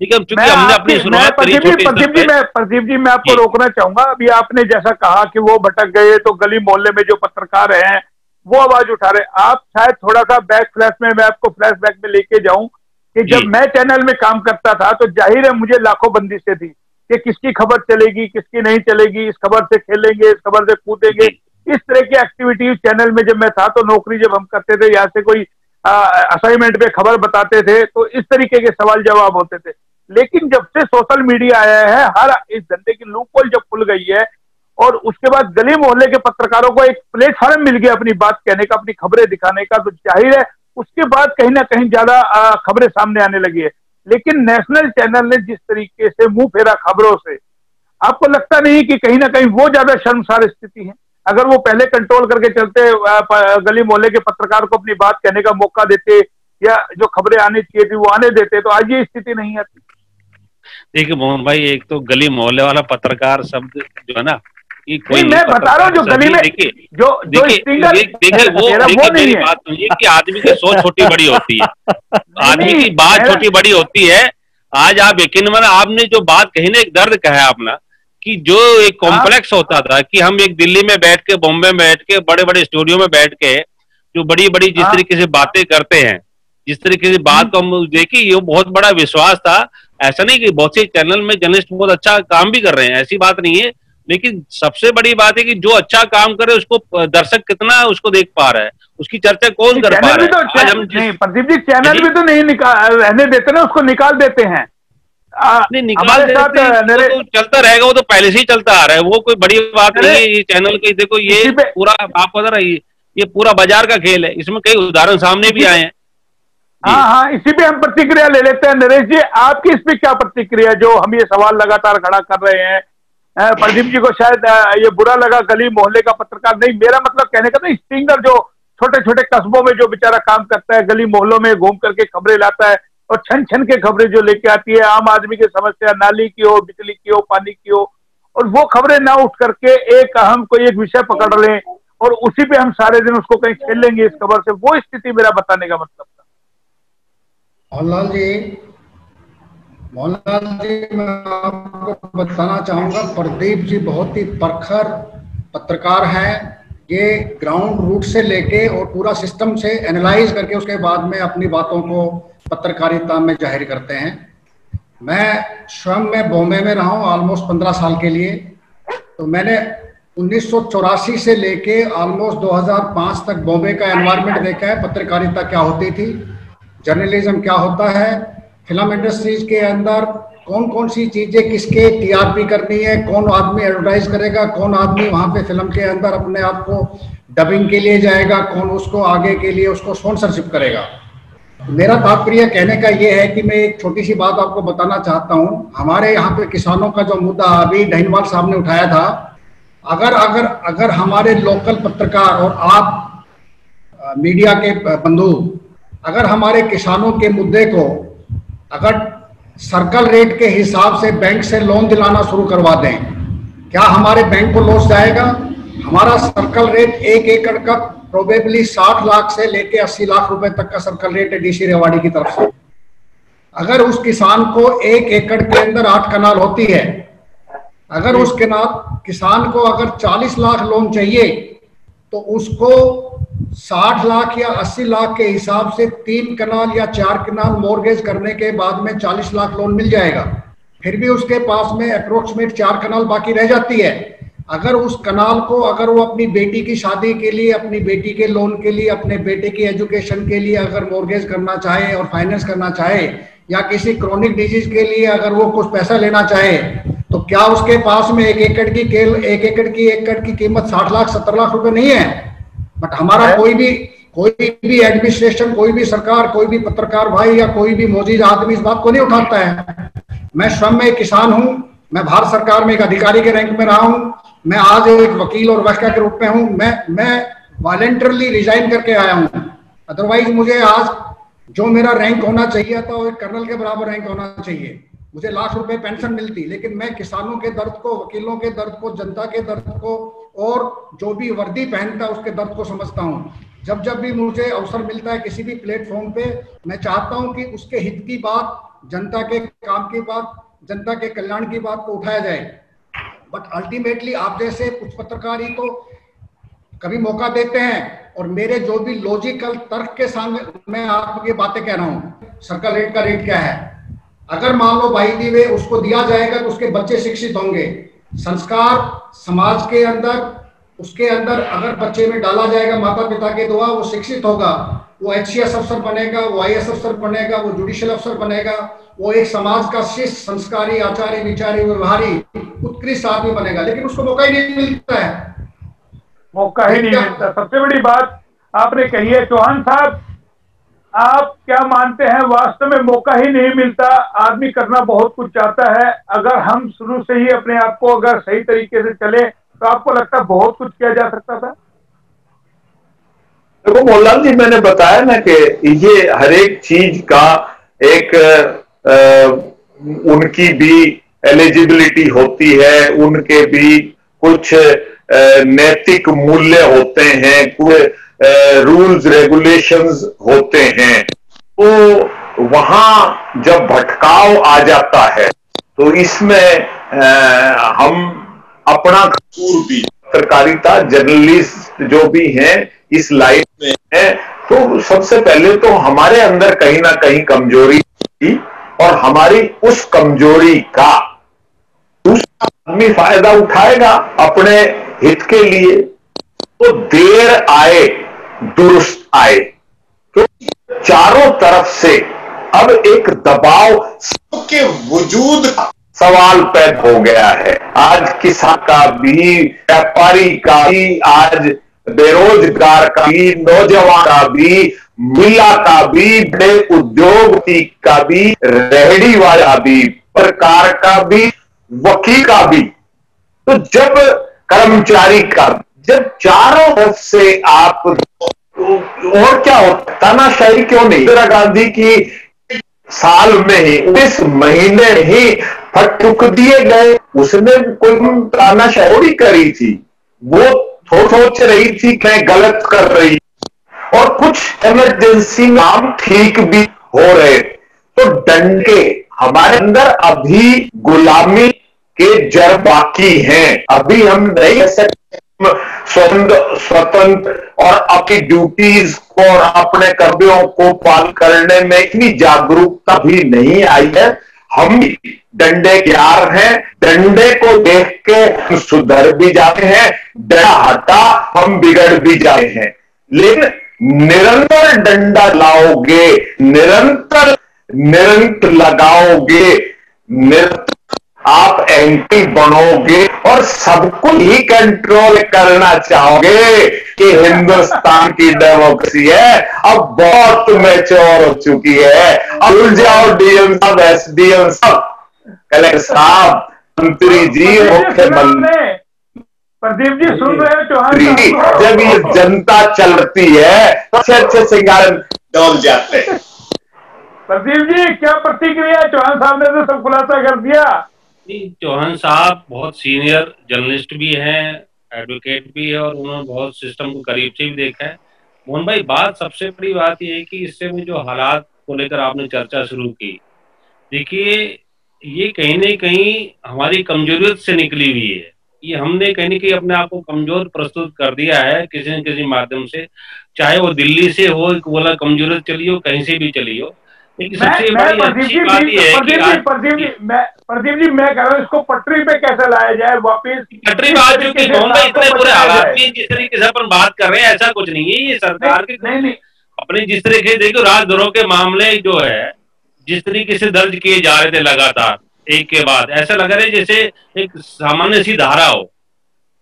लेकिन चूंकि हमने अपनी शुरुआत करी प्रदीप जी मैं आपको रोकना चाहूंगा। अभी आपने जैसा कहा कि वो भटक गए, तो गली मोहल्ले में जो पत्रकार हैं वो आवाज उठा रहे। आप शायद थोड़ा सा बैक फ्लैश में, मैं आपको फ्लैश बैक में लेके जाऊं कि जब मैं चैनल में काम करता था तो जाहिर है मुझे लाखों बंदिशें थी कि किसकी खबर चलेगी, किसकी नहीं चलेगी, इस खबर से खेलेंगे, इस खबर से कूदेंगे, इस तरह की एक्टिविटी चैनल में जब मैं था। तो नौकरी जब हम करते थे, यहाँ से कोई असाइनमेंट पे खबर बताते थे, तो इस तरीके के सवाल जवाब होते थे। लेकिन जब से सोशल मीडिया आया है, हर इस धंधे की लूपहोल जब खुल गई है, और उसके बाद गली मोहल्ले के पत्रकारों को एक प्लेटफॉर्म मिल गया अपनी बात कहने का, अपनी खबरें दिखाने का, तो जाहिर है उसके बाद कहीं ना कहीं ज्यादा खबरें सामने आने लगी है। लेकिन नेशनल चैनल ने जिस तरीके से मुंह फेरा खबरों से, आपको लगता नहीं कि कहीं ना कहीं वो ज्यादा शर्मसार स्थिति है? अगर वो पहले कंट्रोल करके चलते, गली मोहल्ले के पत्रकार को अपनी बात कहने का मौका देते, या जो खबरें आनी चाहिए थी वो आने देते, तो आज ये स्थिति नहीं आती। देखिए मोहन भाई, एक तो गली मोहल्ले वाला पत्रकार शब्द जो है ना, कोई मैं बता रहा हूँ जो गली में जो देखिए वो मेरी बात सुनिए कि आदमी की सोच छोटी बड़ी होती है, आदमी की बात छोटी बड़ी होती है। आज आप यकीन मानिए आपने जो बात कही ना, एक दर्द कहा अपना, कि जो एक कॉम्प्लेक्स होता था कि हम एक दिल्ली में बैठ के, बॉम्बे में बैठ के, बड़े बड़े स्टूडियो में बैठ के जो बड़ी बड़ी जिस तरीके से बातें करते हैं, जिस तरीके से बात को हम देखिए, ये बहुत बड़ा विश्वास था। ऐसा नहीं कि बहुत से चैनल में जर्नलिस्ट बहुत अच्छा काम भी कर रहे हैं, ऐसी बात नहीं है, लेकिन सबसे बड़ी बात है कि जो अच्छा काम करे उसको दर्शक कितना उसको देख पा रहा है, उसकी चर्चा कौन कर पा रहा है। तो आज हम प्रदीप जी चैनल भी तो नहीं रहने देते ना, उसको निकाल देते हैं। नहीं निकाल देते तो चलता रहेगा, वो तो पहले से ही चलता आ रहा है, वो कोई बड़ी बात नहीं है। ये चैनल की देखो, ये पूरा आपको पता है, ये पूरा बाजार का खेल है, इसमें कई उदाहरण सामने भी आए हैं। हाँ, इसी पे हम प्रतिक्रिया ले लेते हैं। नरेश जी, आपकी इस पे क्या प्रतिक्रिया, जो हम ये सवाल लगातार खड़ा कर रहे हैं? प्रदीप जी को शायद ये बुरा लगा, गली मोहल्ले का पत्रकार नहीं, मेरा मतलब कहने का ना, स्टिंगर जो छोटे छोटे कस्बों में जो बेचारा काम करता है, गली मोहल्लों में घूम करके खबरें लाता है और छन छन के खबरें जो लेके आती है, आम आदमी की समस्या, नाली की हो, बिजली की हो, पानी की हो, और वो खबरें ना उठ करके एक अहम कोई एक विषय पकड़ लें और उसी पे हम सारे दिन उसको कहीं खेल लेंगे इस खबर से, वो स्थिति मेरा बताने का मतलब था। मोहनलाल जी, मैं आपको बताना चाहूंगा, प्रदीप जी बहुत ही प्रखर पत्रकार हैं। ये ग्राउंड रूट से लेके और पूरा सिस्टम से एनालाइज करके उसके बाद में अपनी बातों को पत्रकारिता में जाहिर करते हैं। मैं स्वयं में बॉम्बे में रहा हूँ ऑलमोस्ट 15 साल के लिए, तो मैंने 1984 से लेके ऑलमोस्ट 2005 तक बॉम्बे का एनवायरनमेंट देखा है, पत्रकारिता क्या होती थी, जर्नलिज्म क्या होता है, फिल्म इंडस्ट्रीज के अंदर कौन कौन सी चीजें किसके टीआरपी करनी है, कौन आदमी एडवर्टाइज करेगा, कौन आदमी वहां पे फिल्म के अंदर अपने आप को डबिंग के लिए जाएगा, कौन उसको आगे के लिए उसको स्पॉन्सरशिप करेगा। मेरा तात्पर्य कहने का ये है कि मैं एक छोटी सी बात आपको बताना चाहता हूँ। हमारे यहाँ पे किसानों का जो मुद्दा अभी ढाईवाल साहब ने उठाया था, अगर हमारे लोकल पत्रकार और आप मीडिया के बंधु अगर हमारे किसानों के मुद्दे को अगर सर्कल रेट के हिसाब से बैंक से लोन दिलाना शुरू करवा दें, क्या हमारे बैंक को लॉस जाएगा? हमारा सर्कल रेट 1 एकड़ का प्रोबेबली 60 लाख से लेके 80 लाख रुपए तक का सर्कल रेट है डीसी रेवाड़ी की तरफ से। अगर उस किसान को 1 एकड़ के अंदर 8 कनाल होती है, अगर उस किसान को अगर 40 लाख लोन चाहिए तो उसको 60 लाख या 80 लाख के हिसाब से 3 कनाल या 4 कनाल मॉर्गेज करने के बाद में 40 लाख लोन मिल जाएगा। फिर भी उसके पास में अप्रोक्सीमेट 4 कनाल बाकी रह जाती है। अगर उस कनाल को अगर वो अपनी बेटी की शादी के लिए, अपनी बेटी के लोन के लिए, अपने बेटे की एजुकेशन के लिए अगर मॉर्गेज करना चाहे और फाइनेंस करना चाहे, या किसी क्रोनिक डिजीज के लिए अगर वो कुछ पैसा लेना चाहे, तो क्या उसके पास में 1 एकड़ की कीमत 60 लाख 70 लाख रुपए नहीं है? बट हमारा कोई भी एडमिनिस्ट्रेशन, कोई भी सरकार, कोई भी पत्रकार भाई या कोई भी मौजूद आदमी इस बात को नहीं उठाता है। मैं स्वयं में एक किसान हूं, मैं भारत सरकार में एक अधिकारी के रैंक में रहा हूं, मैं आज एक वकील और वकील के रूप में हूं। मैं वॉलंटरली रिजाइन करके आया हूं, अदरवाइज मुझे आज जो मेरा रैंक होना चाहिए था वो एक कर्नल के बराबर रैंक होना चाहिए, मुझे लाख रुपए पेंशन मिलती, लेकिन मैं किसानों के दर्द को, वकीलों के दर्द को, जनता के दर्द को और जो भी वर्दी पहनता है उसके दर्द को समझता हूँ। जब भी मुझे अवसर मिलता है किसी भी प्लेटफॉर्म पे, मैं चाहता हूँ कि उसके हित की बात, जनता के काम की बात, जनता के कल्याण की बात को उठाया जाए। बट अल्टीमेटली आप जैसे कुछ पत्रकार ही तो कभी मौका देते हैं, और मेरे जो भी लॉजिकल तर्क के सामने मैं आपको ये बातें कह रहा हूँ। सर्कल रेट का रेट क्या है? अगर मान लो बाई दी वे उसको दिया जाएगा तो उसके बच्चे शिक्षित होंगे, संस्कार समाज के अंदर, उसके अंदर अगर बच्चे में डाला जाएगा माता पिता के द्वारा, वो शिक्षित होगा, वो HCS अफसर बनेगा, वो IAS अफसर बनेगा, वो जुडिशियल अफसर बनेगा, वो एक समाज का शिष्ट, संस्कारी, आचार्य, विचारी, व्यवहारी, उत्कृष्ट आदमी बनेगा। लेकिन उसको मौका ही नहीं मिलता है, मौका ही नहीं मिलता। सबसे बड़ी बात आपने कही है। चौहान साहब, आप क्या मानते हैं, वास्तव में मौका ही नहीं मिलता? आदमी करना बहुत कुछ चाहता है, अगर हम शुरू से ही अपने आप को अगर सही तरीके से चले तो आपको लगता है बहुत कुछ किया जा सकता था? देखो मोहनलाल जी, मैंने बताया ना कि ये हर एक चीज का एक उनकी भी एलिजिबिलिटी होती है, उनके भी कुछ नैतिक मूल्य होते हैं, कुछ रूल्स रेगुलेशंस होते हैं, तो वहां जब भटकाव आ जाता है तो इसमें हम अपना कसूर भी, पत्रकारिता जर्नलिस्ट जो भी हैं इस लाइन में है, तो सबसे पहले तो हमारे अंदर कहीं ना कहीं कमजोरी थी और हमारी उस कमजोरी का दूसरा आदमी फायदा उठाएगा अपने हित के लिए, तो देर आए दुरुस्त आए, क्योंकि चारों तरफ से अब एक दबाव सबके वजूद का सवाल पैदा हो गया है। आज किसान का भी, व्यापारी का भी, आज बेरोजगार का भी, नौजवान का भी, महिला का भी, बड़े उद्योगपति का भी, रेहड़ी वाला भी, पत्रकार का भी, वकील का भी, तो जब कर्मचारी का, जब चारों तरफ से आप, और क्या होता, तानाशाही क्यों नहीं? इंदिरा गांधी की साल में ही, इस महीने ही फटुक दिए गए, उसने कोई तानाशाही करी थी, वो सोच रही थी कि मैं गलत कर रही, और कुछ इमरजेंसी नाम ठीक भी हो रहे, तो डंडे हमारे अंदर अभी गुलामी के जड़ बाकी हैं, अभी हम नहीं कह सकते स्वतंत्र और अपनी ड्यूटीज को और अपने कर्तव्यों को पालन करने में इतनी जागरूकता भी नहीं आई है। हम डंडे के यार हैं, डंडे को देख के हम सुधर भी जाते हैं, डंडा हटा हम बिगड़ भी जाते हैं, लेकिन निरंतर डंडा लाओगे, निरंतर लगाओगे, निरंतर आप एंटी बनोगे और सबको ही कंट्रोल करना चाहोगे कि हिंदुस्तान की डेमोक्रेसी है अब बहुत मैच्योर हो चुकी है, अब भूल जाओ डीएम साहब, एसडीएम साहब, कलेक्टर साहब, मंत्री जी, मुख्यमंत्री, प्रदीप जी सुन रहे हैं चौहान साहब, जब ये जनता चलती है तो अच्छे अच्छे सिंगार डोल जाते हैं। प्रदीप जी क्या प्रतिक्रिया? चौहान साहब ने तो सब खुलासा कर दिया। चौहान साहब बहुत सीनियर जर्नलिस्ट भी हैं, एडवोकेट भी है, और उन्होंने बहुत सिस्टम को करीब से भी देखा है। मोहन भाई, बात सबसे बड़ी बात यह है कि इससे में जो हालात को लेकर आपने चर्चा शुरू की, देखिए ये कहीं न कहीं हमारी कमजोरियत से निकली हुई है, ये हमने कहीं न कहीं अपने आप को कमजोर प्रस्तुत कर दिया है किसी न किसी माध्यम से, चाहे वो दिल्ली से हो, बोला कमजोरियत चली हो, कहीं से भी चली हो। लेकिन सबसे बड़ी अच्छी बात यह है कि प्रदीप जी मैं कह रहा हूँ इसको पटरी पे कैसे लाया जाए वापिस, पटरी बात जो कि इतने बुरे हालात में जिस तरीके से अपन बात कर रहे हैं ऐसा कुछ नहीं है, ये सरकार की नहीं अपने जिस तरीके देखो राजद्रोह के मामले जो है जिस तरीके से दर्ज किए जा रहे थे लगातार एक के बाद, ऐसा लग रहा है जैसे एक सामान्य सी धारा हो।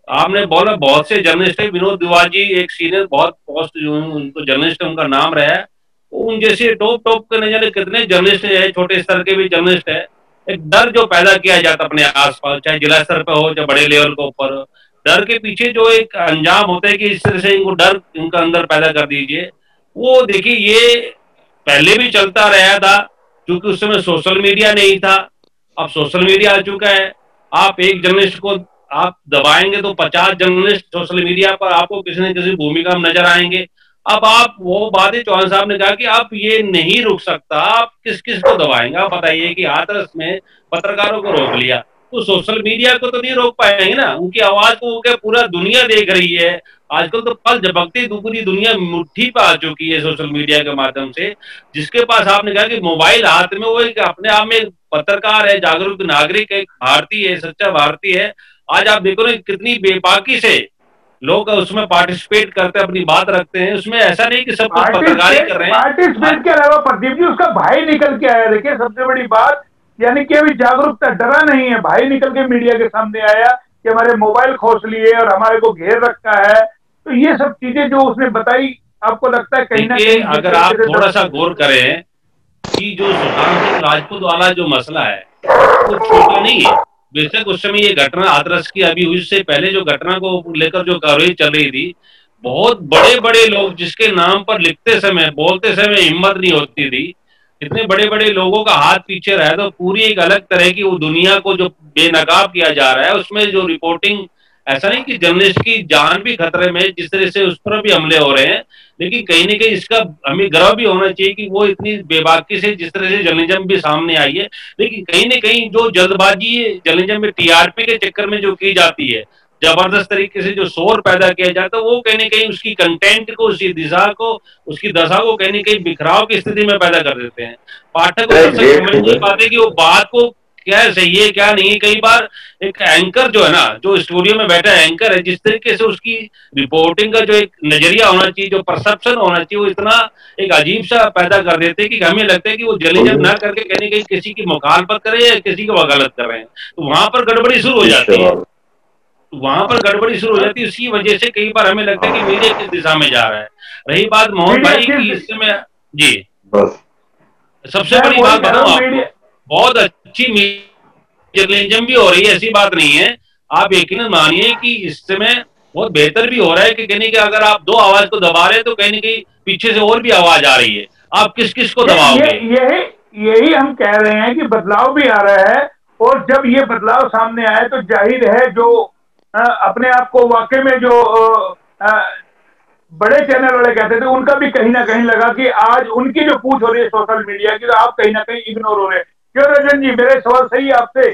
आपने बोला बहुत से जर्नलिस्ट है, विनोद दुआ जी एक सीनियर बहुत पोस्ट जो उनको जर्नलिस्ट उनका नाम रहा है, उन जैसे टॉप के न जाने कितने जर्नलिस्ट है, छोटे स्तर के भी जर्नलिस्ट है, एक डर जो पैदा किया जाता अपने आसपास, चाहे जिला स्तर पर हो चाहे बड़े लेवल के ऊपर, डर के पीछे जो एक अंजाम होता है कि इस तरह से इनको डर इनका अंदर पैदा कर दीजिए, वो देखिए ये पहले भी चलता रहा था, क्योंकि उस समय सोशल मीडिया नहीं था, अब सोशल मीडिया आ चुका है। आप एक जर्नलिस्ट को आप दबाएंगे तो 50 जर्नलिस्ट सोशल मीडिया पर आपको किसी न किसी भूमिका में नजर आएंगे। अब आप वो बातें चौहान साहब ने कहा कि आप ये नहीं रुक सकता, आप किस किस को दबाएंगे? आप बताइए कि हाथरस में पत्रकारों को रोक लिया तो सोशल मीडिया को तो नहीं रोक पाएंगे ना, उनकी आवाज को क्या पूरा दुनिया देख रही है। आजकल तो पल झपकते पूरी दुनिया मुट्ठी पे आ चुकी है सोशल मीडिया के माध्यम से, जिसके पास आपने कहा कि मोबाइल हाथ में, वो एक अपने आप में पत्रकार है, जागरूक नागरिक है, भारतीय है, सच्चा भारतीय है। आज आप देखो ना कितनी बेबाकी से लोग उसमें पार्टिसिपेट करते हैं, अपनी बात रखते हैं, उसमें ऐसा नहीं कि सब कुछ पत्रकारी कर रहे हैं। पार्टिसिपेट के अलावा प्रदीप जी उसका भाई निकल के आया, देखिए सबसे बड़ी बात, यानी कि अभी जागरूकता, डरा नहीं है, भाई निकल के मीडिया के सामने आया कि हमारे मोबाइल खोस लिए और हमारे को घेर रखा है। तो ये सब चीजें जो उसने बताई, आपको लगता है कहीं ना कहीं अगर आप थोड़ा सा गौर करें कि जो सुशांत सिंह राजपूत वाला जो मसला है वो छोटा नहीं है। बेशक उस समय ये घटना हाथरस की अभी हुई, उससे पहले जो घटना को लेकर जो कार्रवाई चल रही थी, बहुत बड़े बड़े लोग जिसके नाम पर लिखते समय बोलते समय हिम्मत नहीं होती थी, इतने बड़े बड़े लोगों का हाथ पीछे रहा, तो पूरी एक अलग तरह की वो दुनिया को जो बेनकाब किया जा रहा है, उसमें जो रिपोर्टिंग ऐसा नहीं कि जर्नलिस्ट की जान भी खतरे में, जिस तरह से उस पर भी हमले हो रहे हैं, लेकिन कहीं ना कहीं इसका हमें गर्व भी होना चाहिए कि वो इतनी बेबाकी से जिस तरह से जर्नलिज्म भी सामने आई है। लेकिन कहीं ना कहीं जो जल्दबाजी जर्नलिज्म में टीआरपी के चक्कर में जो की जाती है, जबरदस्त तरीके से जो शोर पैदा किया जाता है, वो कहीं ना कहीं उसकी कंटेंट को, उसकी दिशा को, उसकी दशा को कहीं ना कहीं बिखराव की स्थिति में पैदा कर देते हैं। पाठक को समझ नहीं पाते कि वो बात को क्या सही है क्या नहीं है। कई बार एक एंकर जो है ना, जो स्टूडियो में बैठा एंकर है, जिस तरीके से उसकी रिपोर्टिंग का जो एक नजरिया होना चाहिए, जो परसेप्शन होना चाहिए, वो इतना एक अजीब सा पैदा कर देते हैं कि हमें लगता है कि वो जर्नलिज्म ना करके कहीं कहीं किसी की मुखालफत करे या किसी की वकालत कर रहे हैं, तो वहां पर गड़बड़ी शुरू हो जाती है। वहां पर गड़बड़ी शुरू हो जाती है। इसी वजह से कई बार हमें लगता है कि मीडिया किस दिशा में जा रहा है। रही बात मोहन भाई की, इस समय जी सबसे बड़ी बात बताऊं आपको, बहुत अच्छी जर्नलिज्म भी हो रही है, ऐसी बात नहीं है। आप यकीनन मानिए कि इस समय बहुत बेहतर भी हो रहा है कि कहीं कि अगर आप दो आवाज को दबा रहे हैं तो कहीं कहीं पीछे से और भी आवाज आ रही है। आप किस किस को दबाओगे? यही हम कह रहे हैं कि बदलाव भी आ रहा है, और जब ये बदलाव सामने आए तो जाहिर है जो अपने आप को वाकई में जो बड़े चैनल वाले कहते थे, उनका भी कहीं ना कहीं लगा कि आज उनकी जो पूछ हो रही है सोशल मीडिया की, तो आप कहीं ना कहीं इग्नोर हो रहे हैं। क्यों रंजन जी, मेरे सवाल सही है आपसे?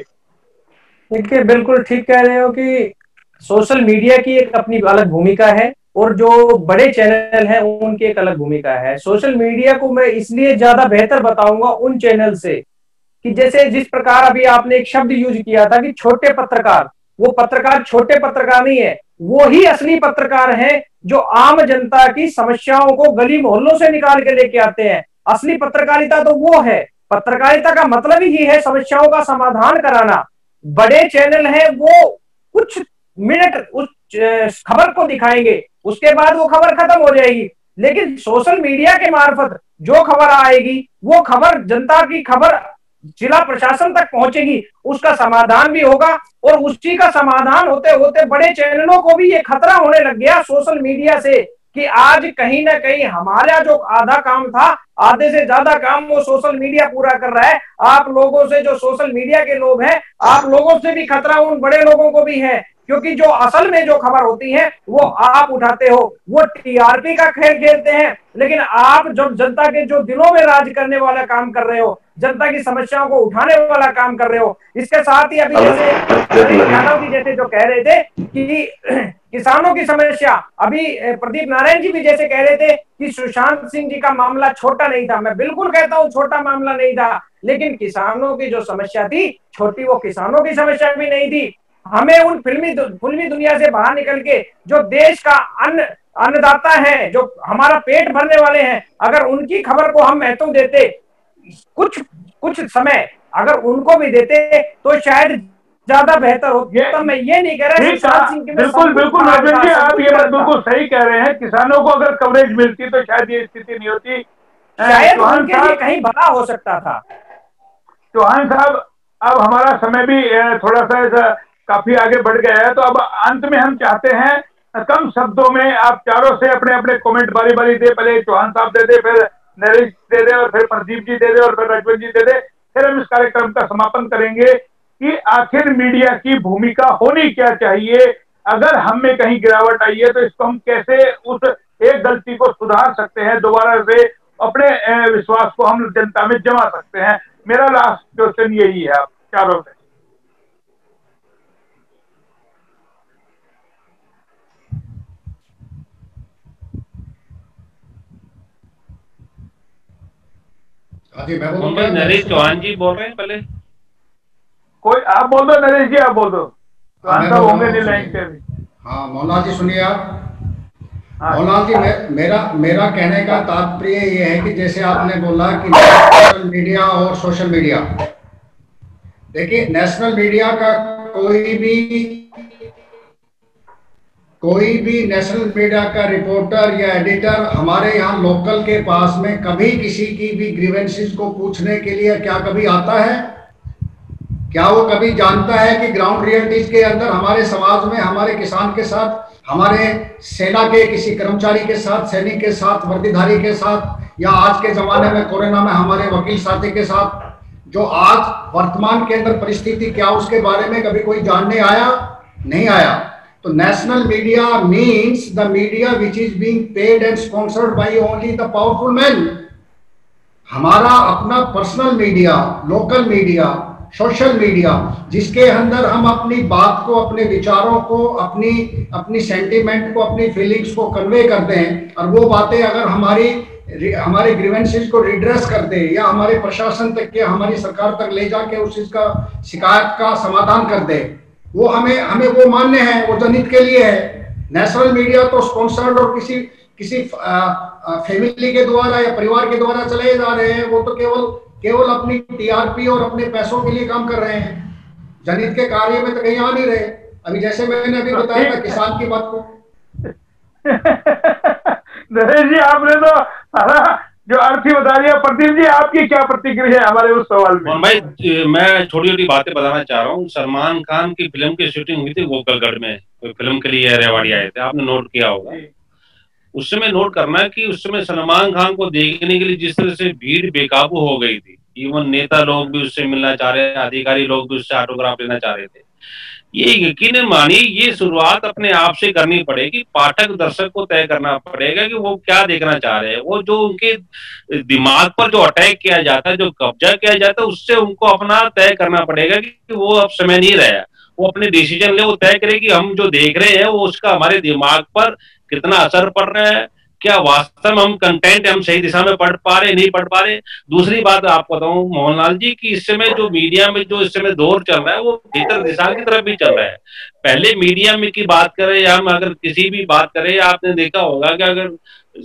देखिए, बिल्कुल ठीक कह रहे हो कि सोशल मीडिया की एक अपनी अलग भूमिका है और जो बड़े चैनल हैं उनकी एक अलग भूमिका है। सोशल मीडिया को मैं इसलिए ज्यादा बेहतर बताऊंगा उन चैनल से कि जैसे जिस प्रकार अभी आपने एक शब्द यूज किया था कि छोटे पत्रकार, वो पत्रकार छोटे पत्रकार नहीं है, वो ही असली पत्रकार हैं जो आम जनता की समस्याओं को गली मोहल्लों से निकाल के लेके आते हैं। असली पत्रकारिता तो वो है। पत्रकारिता का मतलब ही है समस्याओं का समाधान कराना। बड़े चैनल हैं, वो कुछ मिनट उस खबर को दिखाएंगे, उसके बाद वो खबर खत्म हो जाएगी। लेकिन सोशल मीडिया के मार्फत जो खबर आएगी, वो खबर जनता की खबर जिला प्रशासन तक पहुंचेगी, उसका समाधान भी होगा। और उसी का समाधान होते होते बड़े चैनलों को भी ये खतरा होने लग गया सोशल मीडिया से कि आज कहीं ना कहीं हमारा जो आधा काम था, आधे से ज्यादा काम वो सोशल मीडिया पूरा कर रहा है। आप लोगों से, जो सोशल मीडिया के लोग हैं, आप लोगों से भी खतरा उन बड़े लोगों को भी है, क्योंकि जो असल में जो खबर होती है वो आप उठाते हो, वो टीआरपी का खेल खेलते हैं। लेकिन आप जब जनता के जो दिलों में राज करने वाला काम कर रहे हो, जनता की समस्याओं को उठाने वाला काम कर रहे हो। इसके साथ ही अभी जैसे यादव जी जैसे जो कह रहे थे कि किसानों की समस्या, अभी प्रदीप नारायण जी भी जैसे कह रहे थे कि सुशांत सिंह जी का मामला छोटा नहीं था। मैं बिल्कुल कहता हूँ छोटा मामला नहीं था, लेकिन किसानों की जो समस्या थी छोटी, वो किसानों की समस्या भी नहीं थी। हमें उन फिल्मी दुनिया से बाहर निकल के जो देश का अन्नदाता है, जो हमारा पेट भरने वाले हैं, अगर उनकी खबर को हम महत्व देते, कुछ समय अगर उनको भी देते तो शायद ज्यादा बेहतर हो। तो मैं ये नहीं कह रहा बिल्कुल राजन जी, आप ये बात बिल्कुल सही कह रहे हैं। किसानों को अगर कवरेज मिलती तो शायद ये स्थिति नहीं होती, शायद उनके लिए कहीं भला हो सकता था। चौहान साहब, अब हमारा समय भी थोड़ा सा काफी आगे बढ़ गया है, तो अब अंत में हम चाहते हैं कम शब्दों में आप चारों से अपने अपने कमेंट बारी बारी दे। पहले चौहान साहब दे दे, फिर नरेश दे दे, और फिर प्रदीप जी दे दे, और फिर रजवन जी दे दे। फिर हम इस कार्यक्रम का समापन करेंगे कि आखिर मीडिया की भूमिका होनी क्या चाहिए। अगर हम में कहीं गिरावट आई है तो इसको हम कैसे उस एक गलती को सुधार सकते हैं, दोबारा से अपने विश्वास को हम जनता में जमा सकते हैं। मेरा लास्ट क्वेश्चन यही है आप चारों से। नरेश चौहान जी बोल रहे हैं पहले। कोई आप बोल दो, नरेश जी आप बोल दो, चौहान साहब होंगे नहीं लाइन पे भी। हाँ मोहनलाल जी सुनिए आप। मोहनलाल जी, मेरा कहने का तात्पर्य ये है कि जैसे आपने बोला कि नेशनल मीडिया और सोशल मीडिया, देखिए नेशनल मीडिया का कोई भी नेशनल मीडिया का रिपोर्टर या एडिटर हमारे यहाँ लोकल के पास में कभी किसी की भी ग्रीवेंसेस को पूछने के लिए क्या कभी आता है? क्या वो कभी जानता है कि ग्राउंड रियलिटीज के अंदर हमारे समाज में हमारे किसान के साथ, हमारे सेना के किसी कर्मचारी के साथ, सैनिक के साथ, वर्दीधारी के साथ, या आज के जमाने में कोरोना में हमारे वकील साथी के साथ जो आज वर्तमान के अंदर परिस्थिति क्या उसके बारे में कभी कोई जानने आया? नहीं आया। तो national media means the media which is being paid and sponsored by only the powerful man. हमारा अपना personal media, local media, social media, जिसके अंदर हम अपनी बात को, अपने विचारों को, अपनी सेंटीमेंट को, अपनी फीलिंग्स को कन्वे करते हैं, और वो बातें अगर हमारे ग्रीवेंसेस को रिड्रेस कर दे या हमारे प्रशासन तक या हमारी सरकार तक ले जाके उस चीज का शिकायत का समाधान कर दे, वो हमें वो मान्य है, वो जनहित के लिए है। नेशनल मीडिया तो स्पॉन्सर्ड और किसी फैमिली के द्वारा या परिवार के द्वारा चले जा रहे हैं, वो तो केवल अपनी टीआरपी और अपने पैसों के लिए काम कर रहे हैं, जनहित के कार्य में तो कहीं आ नहीं रहे। अभी जैसे मैंने अभी बताया था किसान की बात को। नरेश जी, आपने तो जो अर्थ ही बता दिया। प्रदीप जी, आपकी क्या प्रतिक्रिया है हमारे उस सवाल में? भाई, मैं छोटी छोटी बातें बताना चाह रहा हूँ। सलमान खान की फिल्म की शूटिंग हुई थी गोकलगढ़ में, फिल्म के लिए रेवाड़ी आए थे, आपने नोट किया होगा। उस समय नोट करना है कि उस समय सलमान खान को देखने के लिए जिस तरह से भीड़ बेकाबू हो गई थी, इवन नेता लोग भी उससे मिलना चाह रहे हैं, अधिकारी लोग भी उससे ऑटोग्राफ लेना चाह रहे थे। ये यकीन मानिए, ये शुरुआत अपने आप से करनी पड़ेगी। पाठक दर्शक को तय करना पड़ेगा कि वो क्या देखना चाह रहे हैं। वो जो उनके दिमाग पर जो अटैक किया जाता है, जो कब्जा किया जाता है, उससे उनको अपना तय करना पड़ेगा कि वो अब समय नहीं रहा। वो अपने डिसीजन ले, वो तय करे कि हम जो देख रहे हैं वो उसका हमारे दिमाग पर कितना असर पड़ रहा है, क्या वास्तव में हम कंटेंट हम सही दिशा में पढ़ पा रहे, नहीं पढ़ पा रहे। दूसरी बात आपको बताऊं मोहनलाल जी, कि इस समय जो मीडिया में जो इस समय दौर चल रहा है वो बेहतर दिशा की तरफ भी चल रहा है। पहले मीडिया में की बात करें या हम अगर किसी भी बात करें, आपने देखा होगा कि अगर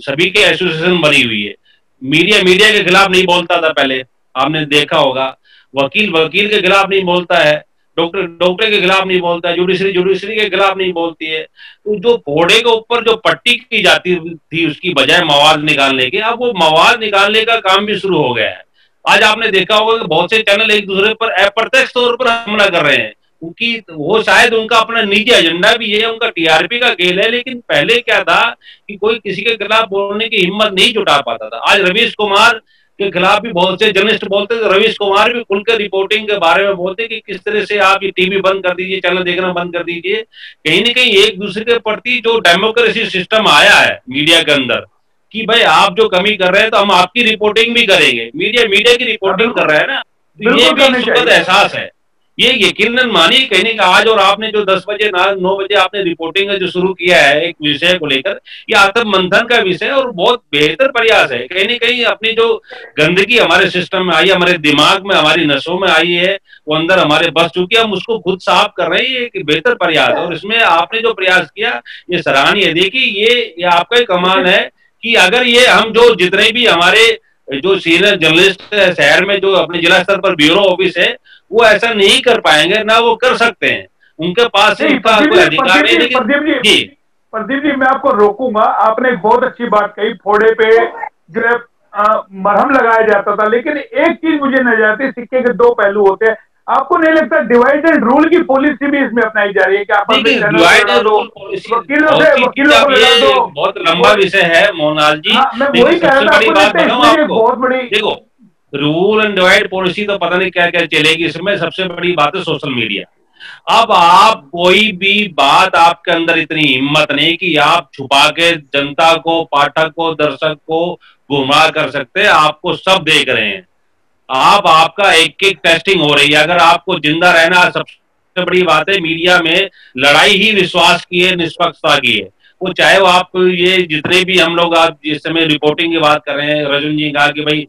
सभी के एसोसिएशन बनी हुई है, मीडिया के खिलाफ नहीं बोलता था पहले, आपने देखा होगा। वकील के खिलाफ नहीं बोलता है, डॉक्टर के खिलाफ नहीं बोलता है, जुडिशरी के खिलाफ नहीं बोलती है। तो जो घोड़े के ऊपर जो पट्टी की जाती थी उसकी बजाय मवाद निकालने की, अब वो मवाद निकालने का काम भी शुरू हो गया है। आज आपने देखा होगा कि बहुत से चैनल एक दूसरे पर अप्रत्यक्ष तौर पर हमला कर रहे हैं, क्योंकि वो शायद उनका अपना निजी एजेंडा भी है, उनका टीआरपी का खेल है। लेकिन पहले क्या था कि कोई किसी के खिलाफ बोलने की हिम्मत नहीं जुटा पाता था। आज रवीश कुमार के खिलाफ भी बहुत से जर्नलिस्ट बोलते थे, रवीश कुमार भी खुलकर रिपोर्टिंग के बारे में बोलते कि किस तरह से आप ये टीवी बंद कर दीजिए, चैनल देखना बंद कर दीजिए। कहीं ना कहीं एक दूसरे के प्रति जो डेमोक्रेसी सिस्टम आया है मीडिया के अंदर, कि भाई आप जो कमी कर रहे हैं तो हम आपकी रिपोर्टिंग भी करेंगे। मीडिया की रिपोर्टिंग कर रहा है ना, ये भी एक सुखद एहसास है। ये यकीनन मानिए कहीं का आज, और आपने जो 10 बजे 9 बजे आपने रिपोर्टिंग जो शुरू किया है एक विषय को लेकर, ये आत्म मंथन का विषय और बहुत बेहतर प्रयास है। कहीं ना कहीं अपनी जो गंदगी हमारे सिस्टम में आई है, हमारे दिमाग में, हमारी नसों में आई है, वो अंदर हमारे बस चुकी है, हम उसको खुद साफ कर रहे हैं। ये एक बेहतर प्रयास है और इसमें आपने जो प्रयास किया ये सराहनीय है। देखिए ये आपका ही कमाल है कि अगर ये हम जो जितने भी हमारे जो सीनियर जर्नलिस्ट शहर में जो अपने जिला स्तर पर ब्यूरो ऑफिस है, वो ऐसा नहीं कर पाएंगे, ना वो कर सकते हैं, उनके पास उनका कोई अधिकार नहीं। लेकिन प्रदीप जी, मैं आपको रोकूंगा। आपने एक बहुत अच्छी बात कही, फोड़े पे जो है मरहम लगाया जाता था, लेकिन एक चीज मुझे नजर आती है, सिक्के के दो पहलू होते हैं। आपको नहीं लगता डिवाइड एंड रूल की पॉलिसी भी इसमें अपनाई जा रही है कि आप डिवाइड एंड रूल पॉलिसी बहुत लंबा विषय है मोहनलाल जी। मैं वही कह रहा था, बड़ी बात बताऊं आपको, बहुत बड़ी, देखो रूल एंड डिवाइड पॉलिसी तो पता नहीं क्या क्या चलेगी, इसमें सबसे बड़ी बात है सोशल मीडिया। अब आप कोई भी बात, आपके अंदर इतनी हिम्मत नहीं कि आप छुपा के जनता को, पाठक को, दर्शक को गुमराह कर सकते हैं। आपको सब देख रहे हैं, आपका एक एक टेस्टिंग हो रही है। अगर आपको जिंदा रहना, सबसे बड़ी बात है मीडिया में लड़ाई ही विश्वास की है, निष्पक्षता की है। वो चाहे वो आप ये जितने भी हम लोग आज जिस समय रिपोर्टिंग की बात कर रहे हैं, रजन जी कहा कि भाई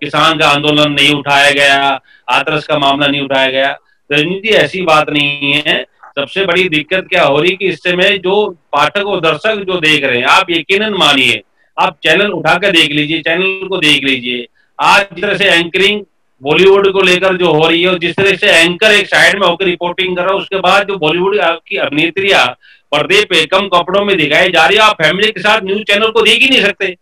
किसान का आंदोलन नहीं उठाया गया, हाथरस का मामला नहीं उठाया गया, रजनी जी ऐसी बात नहीं है। सबसे बड़ी दिक्कत क्या हो रही कि इस समय जो पाठक और दर्शक जो देख रहे हैं, आप यकीनन मानिए, आप चैनल उठा कर देख लीजिए, चैनल को देख लीजिए। आज जिस तरह से एंकरिंग बॉलीवुड को लेकर जो हो रही है, और जिस तरह से एंकर एक साइड में होकर रिपोर्टिंग कर रहा है, उसके बाद जो बॉलीवुड की अभिनेत्रियां पर्दे पे कम कपड़ों में दिखाई जा रही है, आप फैमिली के साथ न्यूज चैनल को देख ही नहीं सकते।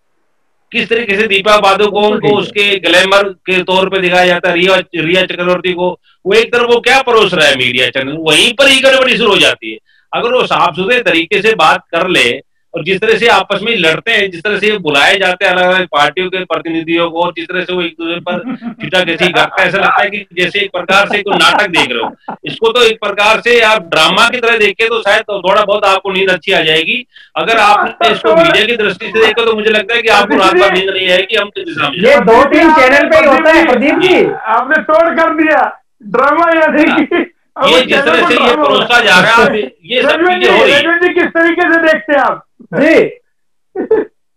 किस तरीके से दीपा पादुकोण को उसके ग्लैमर के तौर पे दिखाया जाता है, रिया चक्रवर्ती को, वो एक तरफ वो क्या परोस रहा है मीडिया चैनल, वहीं पर ही गड़बड़ी शुरू हो जाती है। अगर वो साफ सुथरे तरीके से बात कर ले और जिस तरह से आपस में लड़ते हैं, जिस तरह से बुलाए जाते हैं अलग अलग पार्टियों के प्रतिनिधियों को, और जिस तरह से वो एक दूसरे पर छींटाकशी करते हैं, ऐसा लगता है कि जैसे एक प्रकार से कोई नाटक देख रहे हो। इसको तो एक प्रकार से आप ड्रामा की तरह देखें तो शायद तो थोड़ा बहुत आपको नींद अच्छी आ जाएगी। अगर आपने इसको मीडिया की दृष्टि से देखा तो मुझे लगता है कि आपको रात भर नींद नहीं आएगी। हम किस दिशा में ये 2-3 चैनल पे होता है प्रदीप जी, आपने तोड़ कर दिया ड्रामा। या देखिए ये जिस तरह से ये परोसा जा रहा है, ये सब चीजें हो रही है। जी किस तरीके से देखते हैं आप जी?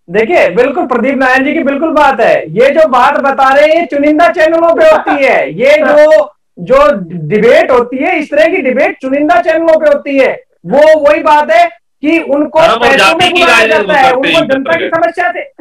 देखिए बिल्कुल प्रदीप नारायण जी की बिल्कुल बात है। ये जो बात बता रहे हैं चुनिंदा चैनलों पे होती है। ये जो डिबेट होती है, इस तरह की डिबेट चुनिंदा चैनलों पे होती है। वो वही बात है कि उनको पैसों में बुलाया जाता है, उनको जनता की समस्या से,